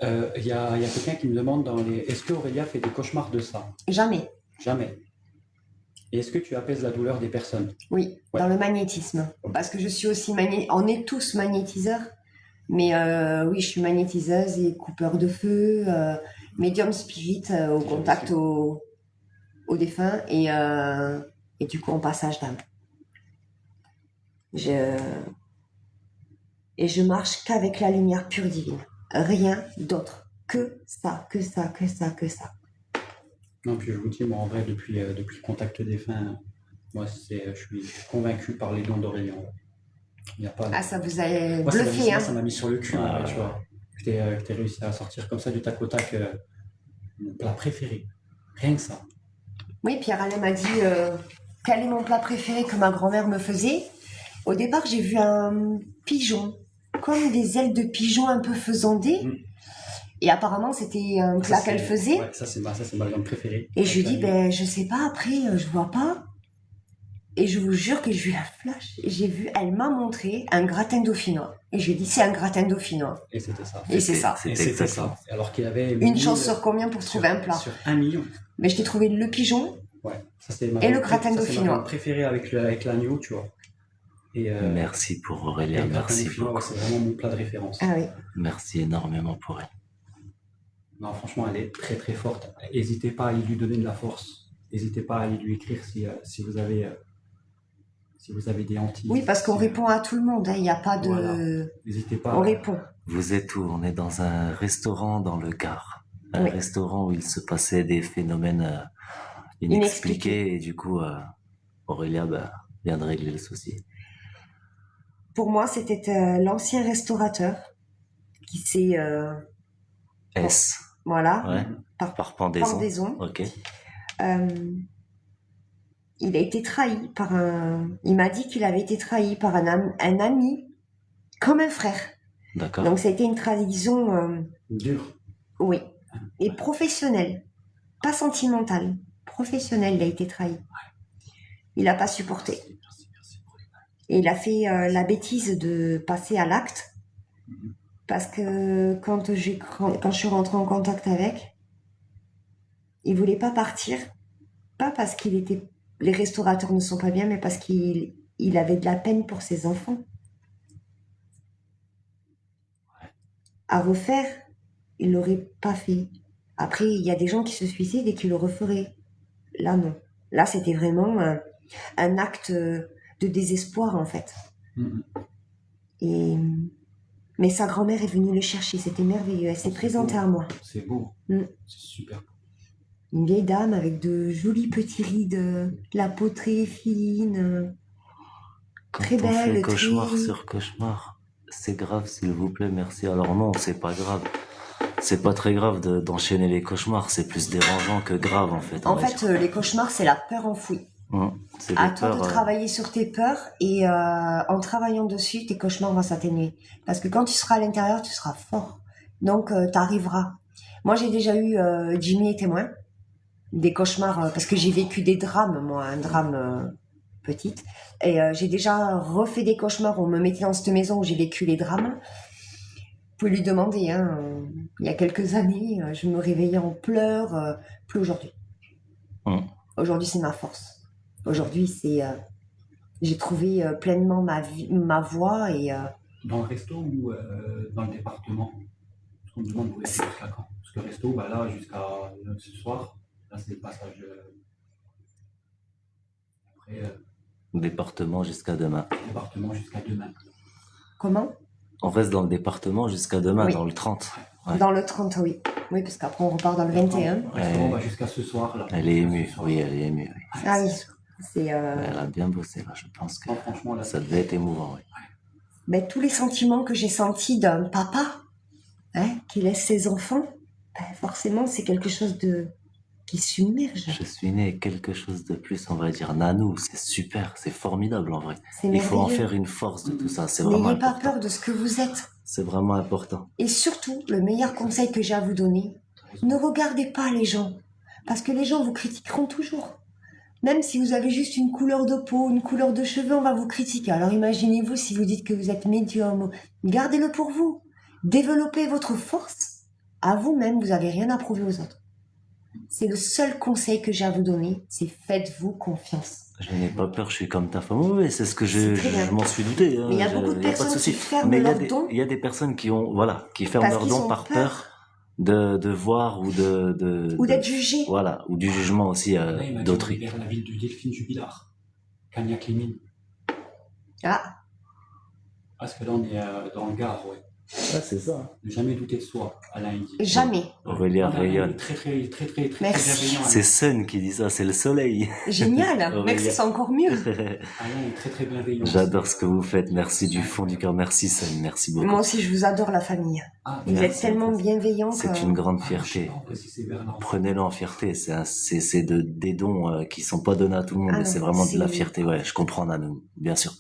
Il y a quelqu'un qui me demande est-ce que Aurélia fait des cauchemars de ça? Jamais. Jamais. Et est-ce que tu apaises la douleur des personnes? Oui, Ouais. dans le magnétisme. Parce que je suis aussi on est tous magnétiseurs. Mais oui, je suis magnétiseuse et coupeur de feu, médium spirit au J'ai contact reçu. aux défunts et du coup en passage d'âme. Et je marche qu'avec la lumière pure divine. Rien d'autre. Que ça, que ça, que ça, que ça. Non, puis je vous dis, moi, en vrai, depuis le contact défunt, moi, je suis convaincu par les dons d'Aurélien. Il n'y a pas de... Ah, ça vous a Moi, bluffé, moi, hein? ça m'a mis sur le cul, en Ah, vrai, tu vois. Que t'aies réussi à sortir comme ça du tac au tac mon plat préféré. Rien que ça. Oui, Pierre-Alain m'a dit quel est mon plat préféré que ma grand-mère me faisait. Au départ, j'ai vu un pigeon, comme des ailes de pigeon un peu faisandées. Mm. Et apparemment, c'était un plat Ça, qu'elle c'est- faisait. Ouais, ça, c'est ma viande préférée. Et je lui dis, Avec la ben, je sais pas, après, je vois pas. Et je vous jure que j'ai eu un flash. J'ai vu, elle m'a montré un gratin dauphinois. Et je lui ai dit, c'est un gratin dauphinois. Et c'était ça. Et c'est ça. Et C'était c'était exactement ça. Alors qu'il y avait Une chance sur combien pour trouver un plat? Sur 1 million. Mais je t'ai trouvé le pigeon. Ouais. Ça, c'est ma Et le viande gratin ça, c'est ma dauphinois. viande préférée avec l'agneau, tu vois. Et, Merci pour et Aurélia, le gratin merci dauphinois, beaucoup. c'est vraiment mon plat de référence. Ah oui. Merci énormément pour elle. Non, franchement, elle est très très forte. N'hésitez pas à aller lui donner de la force. N'hésitez pas à aller lui écrire si vous avez des hantises. Oui, parce qu'on répond à tout le monde. Il n'y a pas de. Voilà. N'hésitez pas. On répond. Vous êtes où? On est dans un restaurant dans le Gard. Un Oui. restaurant où il se passait des phénomènes inexpliqués et du coup, Aurélia vient de régler le souci. Pour moi, c'était l'ancien restaurateur qui s'est. S. Voilà. Ouais. Par pendaison. Pendaison. Ok. Il a été trahi par un. Il m'a dit qu'il avait été trahi par un ami, comme un frère. D'accord. Donc ça a été une trahison, Dur. oui, et professionnelle, pas sentimentale, professionnelle. Il a été trahi. Il n'a pas supporté. Merci pour les dates. Et il a fait la bêtise de passer à l'acte. Parce que quand je suis rentrée en contact avec, il voulait pas partir. Pas parce les restaurateurs ne sont pas bien, mais parce qu'il avait de la peine pour ses enfants. À refaire, il l'aurait pas fait. Après, il y a des gens qui se suicident et qui le referaient. Là, non. Là, c'était vraiment un acte de désespoir, en fait. Mais sa grand-mère est venue le chercher, c'était merveilleux. Elle s'est présentée à moi. C'est beau. Mm. C'est super beau. Une vieille dame avec de jolis petits rides, la peau très fine. Quand Très on fait belle, cauchemar très- sur cauchemar, c'est grave, s'il vous plaît, merci. Alors non, c'est pas grave. C'est pas très grave d'enchaîner les cauchemars, c'est plus dérangeant que grave en fait. En fait, les cauchemars, c'est la peur enfouie. C'est À des toi de peurs. travailler sur tes peurs et en travaillant dessus, tes cauchemars vont s'atténuer. Parce que quand tu seras à l'intérieur, tu seras fort. Donc, tu arriveras. Moi, j'ai déjà eu, Jimmy est témoin, des cauchemars, parce que j'ai vécu des drames, moi, un drame petite. Et j'ai déjà refait des cauchemars. On me mettait dans cette maison où j'ai vécu les drames. Vous pouvez lui demander, hein, il y a quelques années, je me réveillais en pleurs, plus aujourd'hui. Aujourd'hui, c'est ma force. Aujourd'hui, j'ai trouvé pleinement ma voie et Dans le resto ou dans le département? Parce qu'on me demande où est-ce que jusqu'à quand? Parce que le resto, là, jusqu'à ce soir, là, c'est le passage. Après, Département jusqu'à demain. département jusqu'à demain. Comment? On reste dans le département jusqu'à demain, Oui. dans le 30. Ouais. Dans le 30, oui. Oui, parce qu'après on repart dans le 21. On va jusqu'à ce soir là. Elle est émue, Ce soir. oui, elle est émue. Oui. Ah oui. C'est Elle a bien bossé, là, je pense que Non, franchement, là, ça devait être émouvant. Oui. ben, tous les sentiments que j'ai sentis d'un papa qui laisse ses enfants, ben, forcément c'est quelque chose de qui submerge. Je suis né avec quelque chose de plus, on va dire, nanou, c'est super, c'est formidable en vrai. C'est Il faut en merveilleux. faire une force de tout ça, c'est vraiment N'ayez pas important. peur de ce que vous êtes. C'est vraiment important. Et surtout, le meilleur conseil que j'ai à vous donner, ne regardez pas les gens. Parce que les gens vous critiqueront toujours. Même si vous avez juste une couleur de peau, une couleur de cheveux, on va vous critiquer. Alors imaginez-vous si vous dites que vous êtes médium. Gardez-le pour vous. Développez votre force. À vous-même, vous n'avez rien à prouver aux autres. C'est le seul conseil que j'ai à vous donner, c'est faites-vous confiance. Je n'ai pas peur, je suis comme ta femme. Oui, c'est ce que C'est très bien. je m'en suis douté. Hein. Mais il y a beaucoup de pas personnes souci. qui ferment Mais il y a leurs dons. il y a des personnes qui ont, voilà, qui ferment Parce leurs qu'ils dons ont par peur. peur de voir ou Ou d'être jugé. voilà, ou du jugement aussi là, il m'a dit d'autrui. vers la ville de Delphine Jubilard, Cagnac-les-Mines. Ah, Parce que là, on est dans le Gard, ouais. Ouais, c'est ça. Ne jamais douter de soi, Alain il dit. jamais. Aurélia Alain, il est rayonne. très Merci. bienveillant. C'est Sun qui dit ça, c'est le soleil. Génial. Aurélia. Merci, c'est encore mieux. Alain est très bienveillant. J'adore ce que vous faites. Merci du fond du cœur. Merci Sun. Merci beaucoup. Moi aussi, je vous adore, la famille. Ah, Vous Merci. êtes tellement bienveillants que... C'est une grande je sais fierté. pas encore si c'est vers l'enfant. Prenez-le en fierté. C'est des dons qui sont pas donnés à tout le monde. Ah et non, c'est vraiment de la c'est- fierté. Ouais, je comprends Nanou. Bien sûr.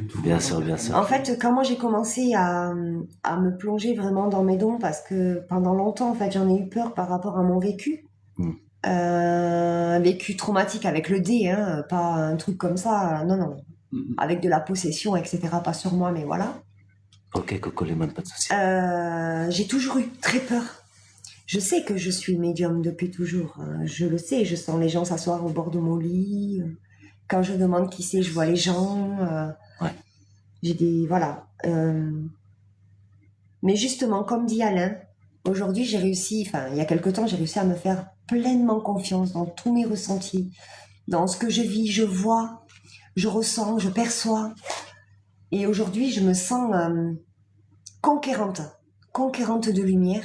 Tout Bien le sûr, temps, bien sûr. En fait, quand moi j'ai commencé à me plonger vraiment dans mes dons, parce que pendant longtemps, en fait, j'en ai eu peur par rapport à mon vécu. Mm. Un vécu traumatique avec le dé, hein, pas un truc comme ça, non, non. Avec de la possession, etc. Pas sur moi, mais voilà. Ok, Coco Lemon, pas de souci. J'ai toujours eu très peur. Je sais que je suis médium depuis toujours. Hein. Je le sais, je sens les gens s'asseoir au bord de mon lit. Quand je demande qui c'est, je vois les gens. Ouais. J'ai des... Voilà. Mais justement, comme dit Alain, aujourd'hui, j'ai réussi... Enfin, il y a quelque temps, j'ai réussi à me faire pleinement confiance dans tous mes ressentis, dans ce que je vis, je vois, je ressens, je perçois. Et aujourd'hui, je me sens conquérante de lumière.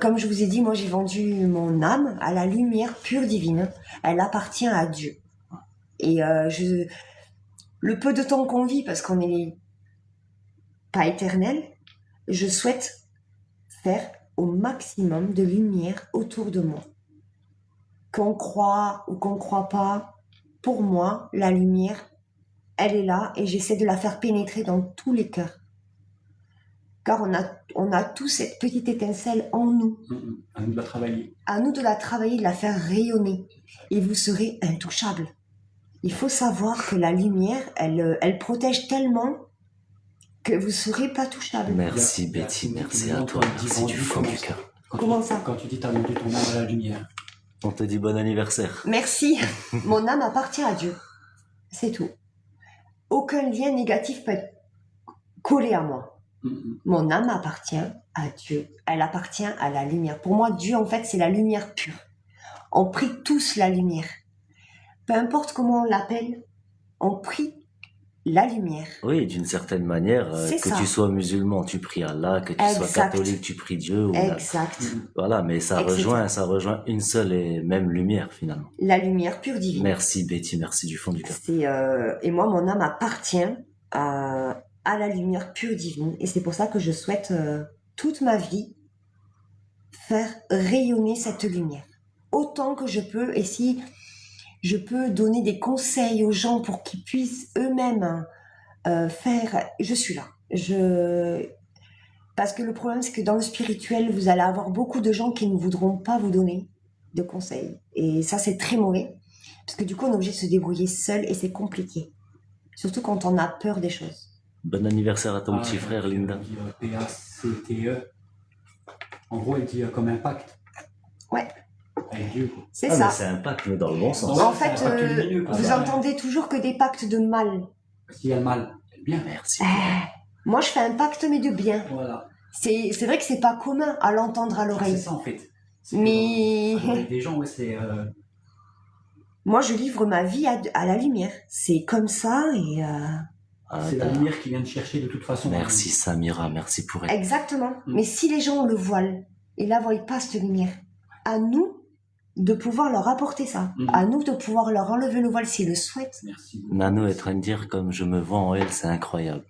Comme je vous ai dit, moi j'ai vendu mon âme à la lumière pure divine. Elle appartient à Dieu. Et le peu de temps qu'on vit, parce qu'on n'est pas éternel, je souhaite faire au maximum de lumière autour de moi. Qu'on croit ou qu'on croit pas, pour moi, la lumière, elle est là et j'essaie de la faire pénétrer dans tous les cœurs. Car on a tous cette petite étincelle en nous. À nous de la travailler. À nous de la travailler, de la faire rayonner. Et vous serez intouchables. Il faut savoir que la lumière, elle protège tellement que vous ne serez pas touchable. Merci Il y a- Betty, il y a- merci il y a- à toi, merci du fond du cœur. Comment ça? Quand tu dis t'as vendu ton âme à la lumière. On te dit bon anniversaire. Merci. Mon âme appartient à Dieu. C'est tout. Aucun lien négatif peut être collé à moi. Mon âme appartient à Dieu. Elle appartient à la lumière. Pour moi, Dieu, en fait, c'est la lumière pure. On prie tous la lumière. Peu importe comment on l'appelle, on prie la lumière. Oui, d'une certaine manière, C'est que ça. tu sois musulman, tu pries Allah, que tu sois Exact. catholique, tu pries Dieu. Ou Exact. Voilà, mais ça Etc. rejoint une seule et même lumière finalement. La lumière pure divine. Merci Betty, merci du fond du cœur. Et moi, mon âme appartient à la lumière pure divine. Et c'est pour ça que je souhaite toute ma vie faire rayonner cette lumière. Autant que je peux. Et si je peux donner des conseils aux gens pour qu'ils puissent eux-mêmes faire... Je suis là. Parce que le problème, c'est que dans le spirituel, vous allez avoir beaucoup de gens qui ne voudront pas vous donner de conseils. Et ça, c'est très mauvais. Parce que du coup, on est obligé de se débrouiller seul et c'est compliqué. Surtout quand on a peur des choses. Bon anniversaire à ton petit frère Linda. Elle dit PACTE. En gros, elle dit comme impact. Ouais. Avec Dieu, quoi. C'est Ah, mais ça. c'est un pacte, mais dans le bon sens. Ouais, En c'est fait, un pacte lumineux, quoi. vous entendez toujours que des pactes de mal. Parce qu'il y a le mal. C'est bien. Merci. Moi, je fais un pacte, mais de bien. Voilà. C'est vrai que c'est pas commun à l'entendre à C'est l'oreille. ça, en fait. Mais... Avec des gens, ouais, c'est... Moi, je livre ma vie à la lumière. C'est comme ça et... Ah, C'est la lumière qui vient te chercher de toute façon. merci Samira, merci pour elle. Exactement. Mm. Mais si les gens le voient et la voient pas, cette lumière, à nous de pouvoir leur apporter ça. Mm. À nous de pouvoir leur enlever le voile s'ils le souhaitent. Merci beaucoup. Nano est en train de dire comme je me vends en elle, c'est incroyable.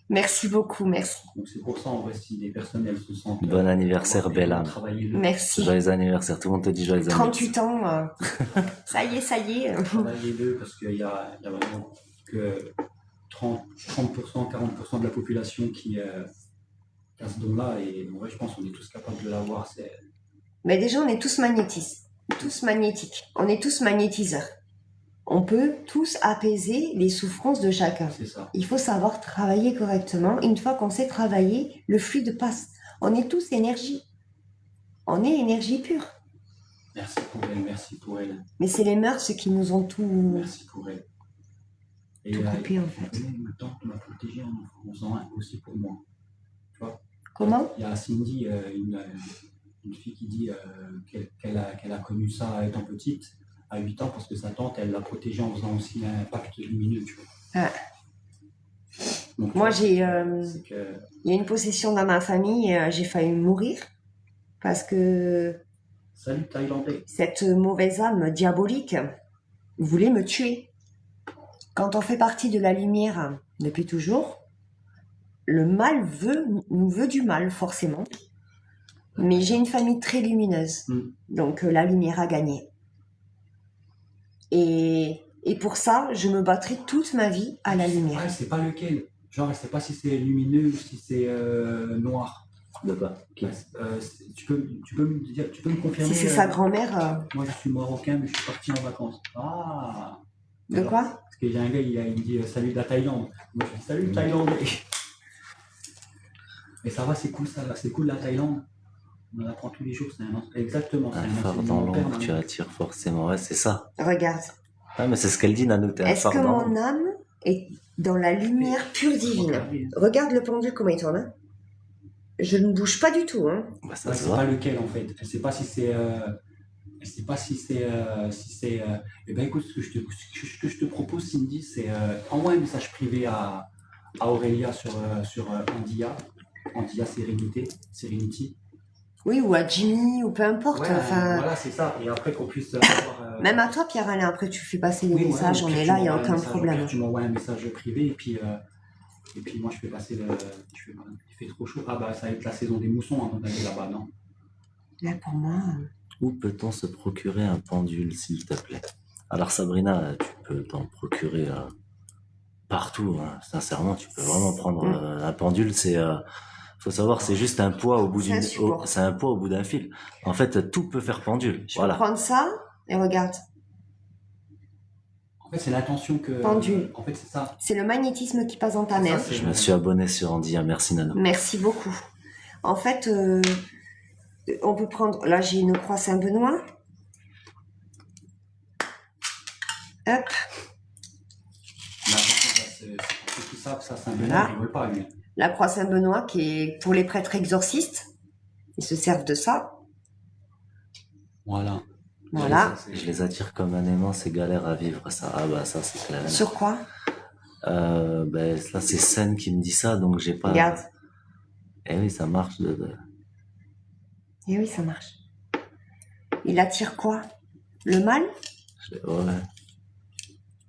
Merci beaucoup, merci. Donc c'est pour ça, en vrai, si les personnes, elles se sentent... Bon anniversaire, belle âme. Travailler-le. Merci. Joyeux anniversaire, tout le monde te dit joyeux anniversaire. 38 ans, ça y est. Travaillez-le parce qu'il y a vraiment que 30%, 40% de la population qui a ce don-là. Et en vrai, je pense qu'on est tous capables de l'avoir. C'est... Mais déjà, on est tous magnétiques. Tous magnétiques. On est tous magnétiseurs. On peut tous apaiser les souffrances de chacun. C'est ça. Il faut savoir travailler correctement. Une fois qu'on sait travailler, le fluide passe. On est tous énergie. On est énergie pure. Merci pour elle, merci pour elle, Mais c'est les mœurs qui nous ont tout merci pour elle. Et coupé, en fait. maintenant, tu m'as protégé en faisant un aussi pour moi. Tu vois, Comment? il y a Cindy, une fille qui dit qu'elle a connu ça étant petite, à 8 ans, parce que sa tante, elle l'a protégée en faisant aussi un pacte lumineux. Tu vois. Ah. Donc, Moi, tu vois, c'est que... il y a une possession dans ma famille, j'ai failli mourir parce que Salut Thaïlandais. cette mauvaise âme diabolique voulait me tuer. Quand on fait partie de la lumière depuis toujours, le mal nous veut du mal, forcément. Mais j'ai une famille très lumineuse, donc la lumière a gagné. Et pour ça, je me battrai toute ma vie à la lumière. Ouais, c'est pas lequel. Genre, elle sait pas si c'est lumineux ou si c'est noir. D'accord. Tu peux me confirmer. Si c'est sa grand-mère, Moi, je suis marocain, mais je suis parti en vacances. Ah. de Alors, quoi? parce qu'il y a un gars, il me dit salut de la Thaïlande. Moi, je dis salut Thaïlandais. Mais ça va, c'est cool ça, c'est cool la Thaïlande. On en apprend tous les jours, c'est exactement. Un c'est phare dans enseignement l'ombre, permanent. tu attires forcément. Ouais, c'est ça. Regarde. Ah, mais c'est ce qu'elle dit, Nano, t'es un Est-ce phare que dans mon l'ombre. âme est dans la lumière pure divine? Regarde le pendule comment il tourne. Hein. Je ne bouge pas du tout. Hein. Bah, ça Ouais, se c'est pas voit. lequel en fait. Elle sait pas si c'est. Elle sait pas si c'est. Eh ben écoute, ce que je te propose, Cindy, c'est envoie un message privé à Aurélia sur Andia. Andia Serenity. Oui, ou à Jimmy, ou peu importe. Ouais, Enfin, voilà, c'est ça. Et après qu'on puisse avoir. même à toi, Pierre-Alain, après tu fais passer les Oui, messages, voilà, on puis est tu là, il n'y a m'envoies un aucun message, problème. puis tu m'envoies un message privé et puis moi je fais passer le. Il fait trop chaud. Ah bah ça va être la saison des moussons à mon avis là-bas, non? Là, pour moi, Où peut-on se procurer un pendule, s'il te plaît? Alors, Sabrina, tu peux t'en procurer partout. Hein. Sincèrement, tu peux vraiment prendre un pendule. Faut savoir, c'est juste un poids au bout C'est un support. c'est un poids au bout d'un fil. En fait, tout peut faire pendule. je Voilà. vais prendre ça et regarde. En fait, c'est l'intention que. Pendule. En fait, c'est ça. C'est le magnétisme qui passe dans ta Ça, main. c'est- Je me suis abonné sur Andia. Merci, Nano. Merci beaucoup. En fait, on peut prendre. Là, j'ai une croix Saint-Benoît. Hop, Mais attention, ça, c'est pour ceux qui savent, ça, c'est un Voilà. bonheur, ils veulent pas, lui. la croix Saint-Benoît qui est pour les prêtres exorcistes. Ils se servent de ça. Voilà. Voilà. Je les attire comme un aimant, c'est galère à vivre, ça. Ah bah, ça, c'est clair. Sur quoi? Ben, là, c'est Sen qui me dit ça, donc j'ai pas... Regarde. Eh oui, ça marche. Et oui, ça marche. Il attire quoi? Le mal? Ouais.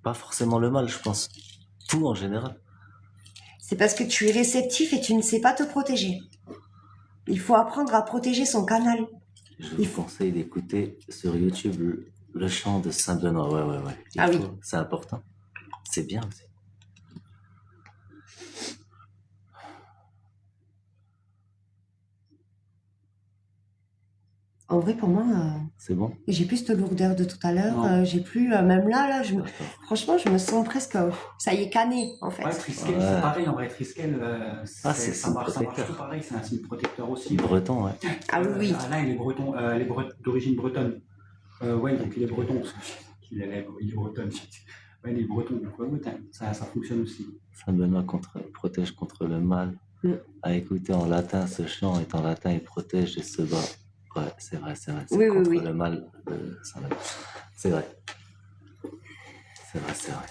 Pas forcément le mal, je pense. Tout en général. C'est parce que tu es réceptif et tu ne sais pas te protéger. Il faut apprendre à protéger son canal. Je vous conseille d'écouter sur YouTube le chant de Saint-Benoît. Ouais. Ah oui. C'est important. C'est bien aussi. En vrai, pour moi, C'est bon? j'ai plus cette lourdeur de tout à l'heure. Non. J'ai plus, même là, D'accord. franchement, je me sens presque, ça y est, cané, en fait. Ouais, Triskel, Ouais. c'est pareil, en vrai, Triskel, Ah, c'est ça signe marche protecteur. tout pareil, c'est un signe protecteur aussi. Breton, ouais. Ah oui. Alain, il est breton, d'origine bretonne. Ouais, donc il est breton. Il est breton. Ouais, il est breton, donc ouais, ça fonctionne aussi. Saint-Benoît protège contre le mal. Mm. À écouter en latin, ce chant est en latin et protège et se bat Ouais, c'est vrai, c'est vrai. C'est Oui, oui, contre oui. le mal. C'est vrai. C'est vrai, c'est vrai.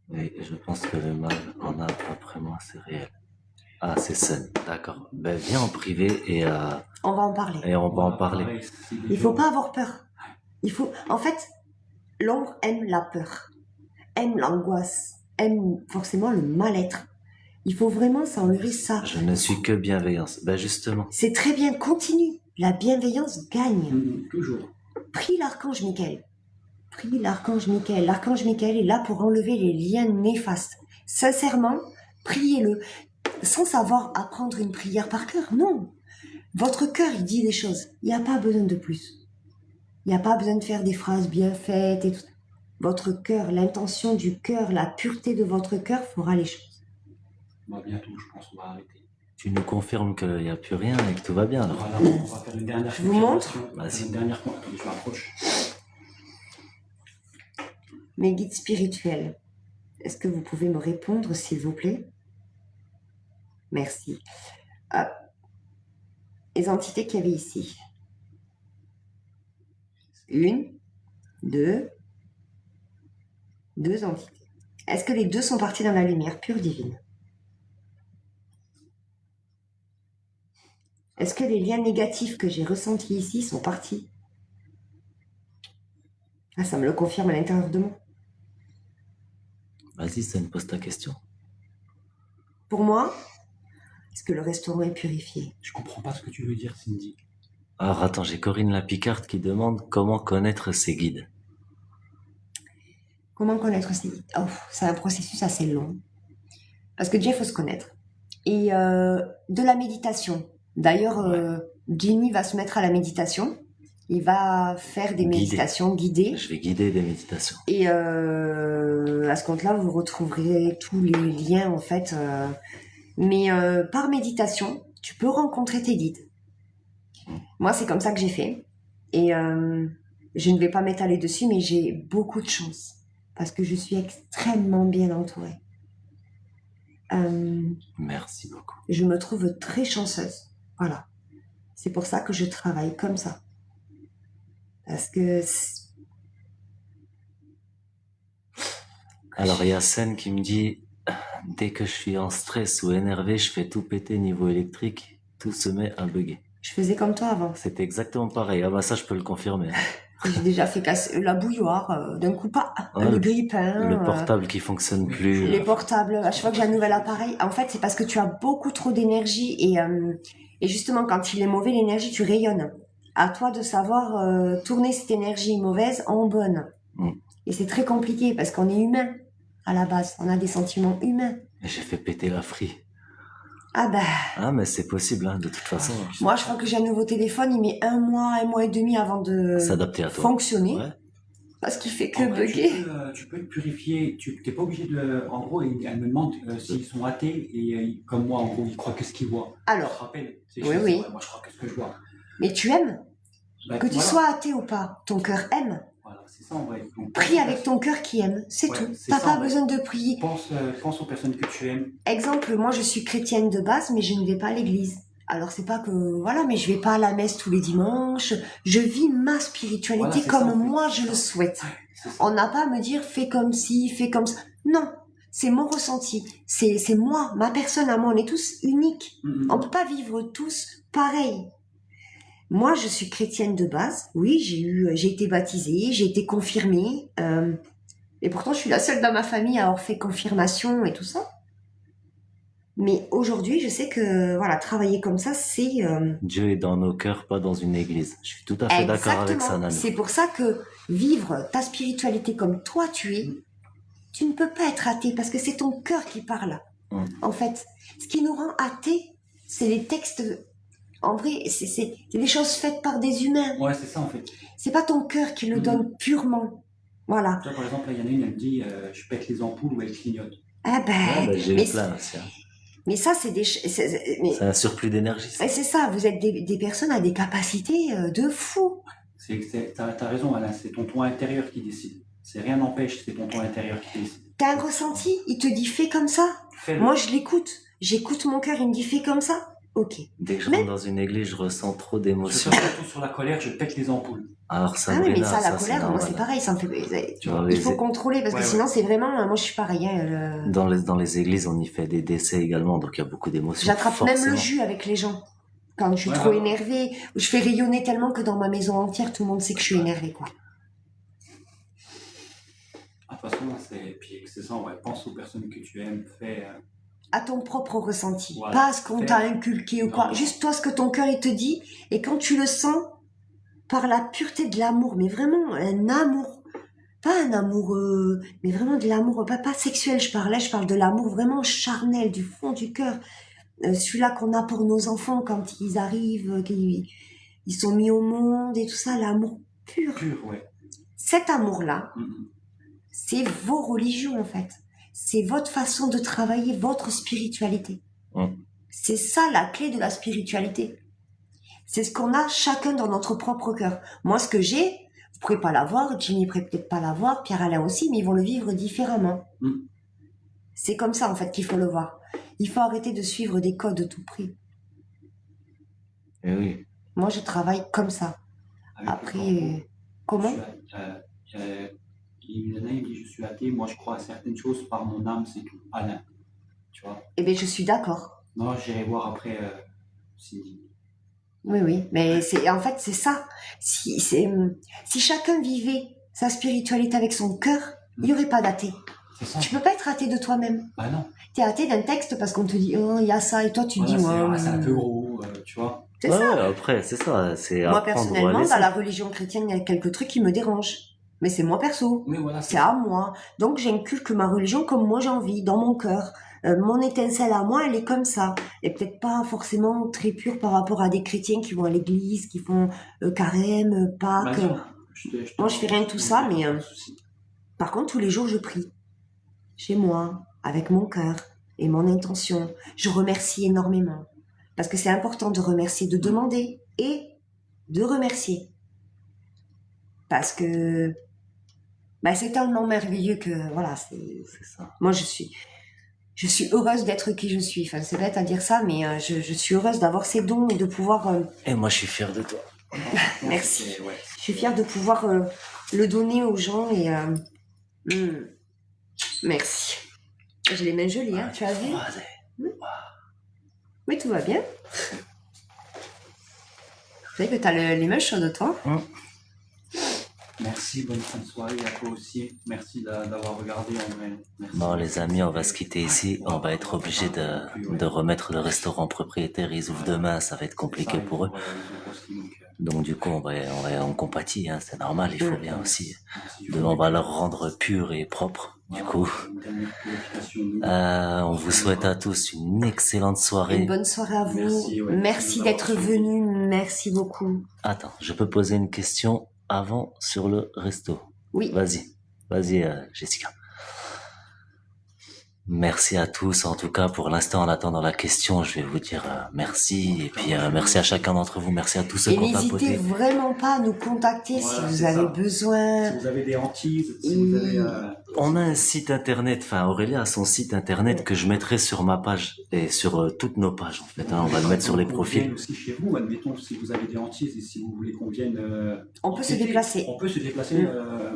Oui, je pense que le mal en a après moi, c'est réel. Ah, c'est Sun. D'accord. Ben, viens en privé On va en parler. et on va en Voilà, parler. pareil, c'est des Il faut gens- pas avoir peur. En fait, l'ombre aime la peur, aime l'angoisse, aime forcément le mal-être. Il faut vraiment s'enlever ça. Je ne suis que bienveillance. Ben, justement. C'est très bien, continue. La bienveillance gagne. Toujours. Prie l'archange Michael. Prie l'archange Michael. L'archange Michael est là pour enlever les liens néfastes. Sincèrement, priez-le. Sans savoir apprendre une prière par cœur, non. Votre cœur, il dit les choses. Il n'y a pas besoin de plus. Il n'y a pas besoin de faire des phrases bien faites et tout. Votre cœur, l'intention du cœur, la pureté de votre cœur fera les choses. Bah, bientôt, je pense qu'on va arrêter. Tu nous confirmes qu'il n'y a plus rien et que tout va bien alors. Voilà, on va faire une dernière Je vous montre. confirmation. On va faire Vas-y. une dernière confirmation. Je m'approche. Mes guides spirituels, est-ce que vous pouvez me répondre, s'il vous plaît? Merci. Les entités qu'il y avait ici. 1, 2 entités. Est-ce que les deux sont partis dans la lumière pure divine? Est-ce que les liens négatifs que j'ai ressentis ici sont partis? Ah, ça me le confirme à l'intérieur de moi. Vas-y, Sun, pose ta question. Pour moi, est-ce que le restaurant est purifié? Je comprends pas ce que tu veux dire, Cindy. Alors attends, j'ai Corinne la Picarde qui demande comment connaître ses guides. Comment connaître ces guides? Oh, c'est un processus assez long. Parce que déjà, il faut se connaître. Et de la méditation. D'ailleurs, Jimmy va se mettre à la méditation. Il va faire des Guidé. méditations guidées. Je vais guider des méditations. Et à ce compte-là, vous retrouverez tous les liens, en fait. Mais par méditation, tu peux rencontrer tes guides. Moi, c'est comme ça que j'ai fait. Et je ne vais pas m'étaler dessus, mais j'ai beaucoup de chance. Parce que je suis extrêmement bien entourée. Merci beaucoup. Je me trouve très chanceuse. Voilà. C'est pour ça que je travaille comme ça. Parce que... Alors il y a Sen qui me dit dès que je suis en stress ou énervé, je fais tout péter niveau électrique, tout se met à bugger. Je faisais comme toi avant. C'était exactement pareil. Ah bah ça je peux le confirmer. J'ai déjà fait casser la bouilloire, d'un coup pas, Ouais, le grille-pain, Le portable qui fonctionne plus. les portables. À chaque fois que j'ai un nouvel appareil, en fait, c'est parce que tu as beaucoup trop d'énergie et justement, quand il est mauvais, l'énergie, tu rayonnes. À toi de savoir tourner cette énergie mauvaise en bonne. Mm. Et c'est très compliqué parce qu'on est humain à la base. On a des sentiments humains. Et j'ai fait péter la free. Ah bah, Ah mais c'est possible hein, de toute façon. moi, je crois que j'ai un nouveau téléphone, il met 1 mois et demi avant de S'adapter à toi. fonctionner. Ouais. Parce qu'il fait que En vrai, bugger. tu peux te purifier. Tu n'es pas obligé de. En gros, elle me demande s'ils sont athées et comme moi, en gros, ils croient que ce qu'ils voient. Je te Alors, rappelle. Oui, oui. Moi, je crois que ce que je vois. mais tu aimes? Bah, Que tu voilà. sois athée ou pas, ton cœur aime. Voilà, c'est ça en vrai. Donc, Prie avec ton cœur qui aime, c'est Ouais, tout. c'est T'as ça, pas ouais. besoin de prier. Pense aux personnes que tu aimes. Exemple, moi je suis chrétienne de base, mais je ne vais pas à l'église. Alors c'est pas que voilà, mais je vais pas à la messe tous les dimanches. Je vis ma spiritualité Voilà, c'est comme ça, en fait. moi je le souhaite. C'est ça. On n'a pas à me dire fais comme ci, fais comme ça. Non, c'est mon ressenti. C'est moi, ma personne à moi. On est tous uniques. On peut pas vivre tous pareil. Moi, je suis chrétienne de base. Oui, j'ai été baptisée, j'ai été confirmée. Et pourtant, je suis la seule dans ma famille à avoir fait confirmation et tout ça. Mais aujourd'hui, je sais que voilà, travailler comme ça, c'est Dieu est dans nos cœurs, pas dans une église. Je suis tout à fait d'accord avec ça, exactement. Nanou. C'est pour ça que vivre ta spiritualité comme toi tu es, tu ne peux pas être athée parce que c'est ton cœur qui parle. En fait, ce qui nous rend athées, c'est les textes. En vrai, c'est des choses faites par des humains. Ouais, c'est ça en fait. C'est pas ton cœur qui le donne purement. Voilà. Tu vois, par exemple, il y en a une, elle me dit je pète les ampoules ou elles clignotent. Ah ben, Ouais, bah, j'ai mais, eu plein aussi. Hein. mais ça, c'est des. Mais C'est un surplus d'énergie. ça. mais c'est ça, vous êtes des personnes à des capacités de fou. T'as raison, Alain, c'est ton toi intérieur qui décide. C'est rien n'empêche, c'est ton toi intérieur qui décide. T'as un ressenti, il te dit fais comme ça. Fais-le. Moi, je l'écoute. J'écoute mon cœur, il me dit fais comme ça. Ok. Dès que je Mais- rentre dans une église, je ressens trop Je d'émotions. sors surtout sur la colère, je pète les ampoules. Alors Ah Sabrina, oui, mais ça, la c'est colère, moi, normal. c'est pareil, ça me fait... Tu vois, Dans Il les, faut contrôler, parce que Ouais, sinon, c'est vraiment... Moi, je suis pareil, hein, dans les églises, on y fait des décès également, donc il y a beaucoup d'émotions. J'attrape même le forcément. jus avec les gens. Quand je suis Ouais, trop ouais. énervée, je fais rayonner tellement que dans ma maison entière, tout le monde sait que je suis énervée, quoi. Ah, de toute façon, c'est ça, ouais. Pense aux personnes que tu aimes, fais. À ton propre ressenti, Voilà. pas à ce qu'on Fais- t'a inculqué ou quoi. Non. Juste toi, ce que ton cœur, il te dit, et quand tu le sens, par la pureté de l'amour, mais vraiment un amour, pas un amour, mais vraiment de l'amour, pas sexuel, je parle de l'amour vraiment charnel, du fond du cœur. Celui-là qu'on a pour nos enfants quand ils arrivent, qu'ils ils sont mis au monde et tout ça, l'amour pur. Pur, ouais. Cet amour-là, Mhm. c'est vos religions en fait. C'est votre façon de travailler votre spiritualité. Mm. C'est ça la clé de la spiritualité. C'est ce qu'on a chacun dans notre propre cœur. Moi, ce que j'ai, vous pourrez pas l'avoir, Jimmy pourrait peut-être pas l'avoir, Pierre-Alain aussi, mais ils vont le vivre différemment. Mm. C'est comme ça en fait qu'il faut le voir. Il faut arrêter de suivre des codes de tout prix. Eh oui. Moi, je travaille comme ça. Avec Après, le corps. comment Il y en a, il me dit je suis athée, moi je crois à certaines choses par mon âme, c'est tout. Alain. Tu vois. Eh bien, je suis d'accord. Non, j'irai voir après Cindy. Oui, oui, mais en fait, c'est ça. Si chacun vivait sa spiritualité avec son cœur, il n'y aurait pas d'athée. C'est ça. Tu peux pas être athée de toi-même. Bah non. Tu es athée d'un texte parce qu'on te dit, oh, il y a ça, et toi, tu Voilà, dis, c'est un peu gros, tu vois. C'est Ouais, ça. ouais, après, c'est ça. C'est Moi, apprendre ou à personnellement, laisser. dans la religion chrétienne, il y a quelques trucs qui me dérangent. Mais c'est moi perso. Mais voilà, C'est à moi. Donc, j'inculque ma religion comme moi j'ai envie, dans mon cœur. Mon étincelle à moi, elle est comme ça. Elle est peut-être pas forcément très pure par rapport à des chrétiens qui vont à l'église, qui font carême, Pâques. Vas-y, Moi, je fais rien de tout ça, mais, Pas de souci. Par contre, tous les jours, je prie. Chez moi, avec mon cœur et mon intention. Je remercie énormément. Parce que c'est important de remercier, de demander et de remercier. Parce que c'est tellement merveilleux que, voilà, c'est ça. Moi, je suis heureuse d'être qui je suis. Enfin, c'est bête à dire ça, mais je suis heureuse d'avoir ces dons et de pouvoir... Et moi, je suis fier de toi. Merci. C'est- ouais. Je suis fière de pouvoir le donner aux gens et... Merci. J'ai les mains jolies, hein, tu as vu? Oui, tout va bien. Vous savez que tu as les mains chaudes, toi. Merci, bonne fin de soirée à toi aussi. Merci d'avoir regardé. Merci. Bon, les amis, on va se quitter ici. On va être obligé de remettre le restaurant propriétaire. Ils ouvrent demain, ça va être compliqué pour eux. Donc, du coup, on compatit, hein, c'est normal, il faut bien aussi. On va leur rendre pur et propre. Du coup, on vous souhaite à tous une excellente Une soirée. bonne soirée à vous. Merci, ouais. Merci d'être venu. Merci beaucoup. Attends, je peux poser une question avant sur le resto. Oui. Vas-y, Jessica. Merci à tous. En tout cas, pour l'instant, en attendant la question, je vais vous dire merci. Et puis, merci à chacun d'entre vous. Merci à tous ceux Et qui ont n'hésitez papoté. vraiment pas à nous contacter Voilà, si c'est vous avez ça. besoin. Si vous avez des hantises, si vous avez... On a un site internet, enfin Aurélia a son site internet que je mettrai sur ma page et sur toutes nos pages en fait. Hein, on va le mettre sur les qu'on profils. vienne aussi chez vous, admettons, si vous avez des hantises et si vous voulez qu'on vienne... On peut se enquêter, déplacer. On peut se déplacer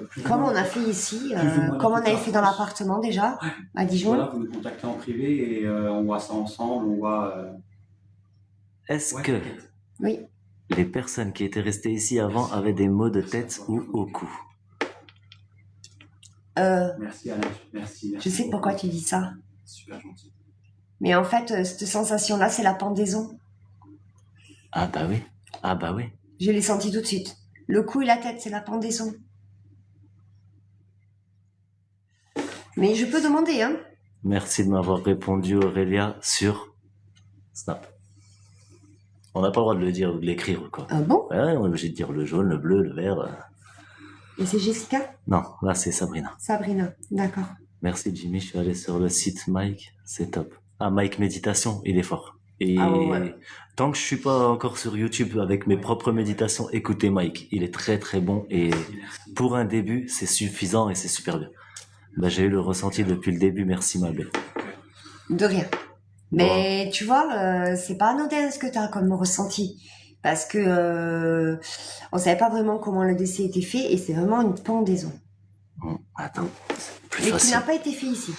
plus Comme ou moins. on a fait ici, Plus ou moins comme on dans toute avait la fait dans France. l'appartement déjà, à Dijon. Voilà, vous nous contactez en privé et on voit ça ensemble, on voit... Est-ce ouais, que t'inquiète. Oui. les personnes qui étaient restées ici avant avaient des maux de tête ou au cou? Merci Alain, merci. Je sais pourquoi tu dis ça. Super gentil. Mais en fait, cette sensation-là, c'est la pendaison. Ah bah oui. Je l'ai senti tout de suite. Le cou et la tête, c'est la pendaison. Mais je peux demander, hein. Merci de m'avoir répondu Aurélia sur Snap. On n'a pas le droit de le dire ou de l'écrire quoi. Ah bon? Ouais, on est obligé de dire le jaune, le bleu, le vert. Et c'est Jessica? Non, là c'est Sabrina. Sabrina, d'accord. Merci Jimmy, je suis allé sur le site Mike, c'est top. Ah, Mike Méditation, il est fort. Et Ah ouais. tant que je suis pas encore sur YouTube avec mes propres méditations, écoutez Mike, il est très très bon et Merci. pour un début, c'est suffisant et c'est super bien. Bah, j'ai eu le ressenti depuis le début, merci ma belle. De rien. Mais tu vois, c'est pas anodin ce que tu as comme ressenti. Parce que on savait pas vraiment comment le décès était fait et c'est vraiment une pendaison. Attends, c'est plus Mais qui facile. n'a pas été fait ici.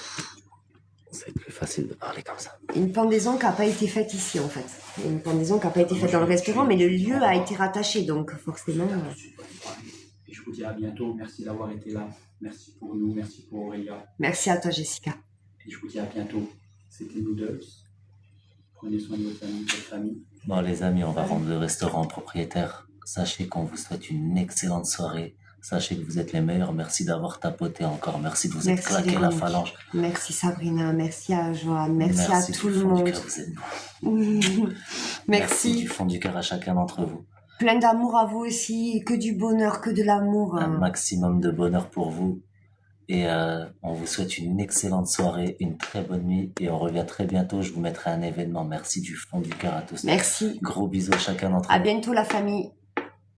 C'est plus facile de parler comme ça. Une pendaison qui n'a pas été faite ici en fait. Une pendaison qui n'a pas été faite dans le restaurant, mais le lieu a été rattaché, donc forcément. Et je vous dis à bientôt. Merci d'avoir été là. Merci pour nous. Merci pour Aurélia. Merci à toi, Jessica. Et je vous dis à bientôt. C'était Noodles. Prenez soin de votre famille, de votre famille. Bon, les amis, on va rendre le restaurant propriétaire. Sachez qu'on vous souhaite une excellente soirée. Sachez que vous êtes les meilleurs. Merci d'avoir tapoté encore. Merci de vous être Merci, claqué la Véronique. phalange. Merci Sabrina, merci à Joanne, merci à du tout le fond du monde. cœur, vous êtes beaux. Merci du Merci. fond du cœur à chacun d'entre vous. Plein d'amour à vous aussi, que du bonheur, que de l'amour. Un maximum de bonheur pour vous. Et on vous souhaite une excellente soirée, une très bonne nuit. Et on revient très bientôt. Je vous mettrai un événement. Merci du fond du cœur à tous. Merci. Gros bisous à chacun d'entre À vous. bientôt la famille.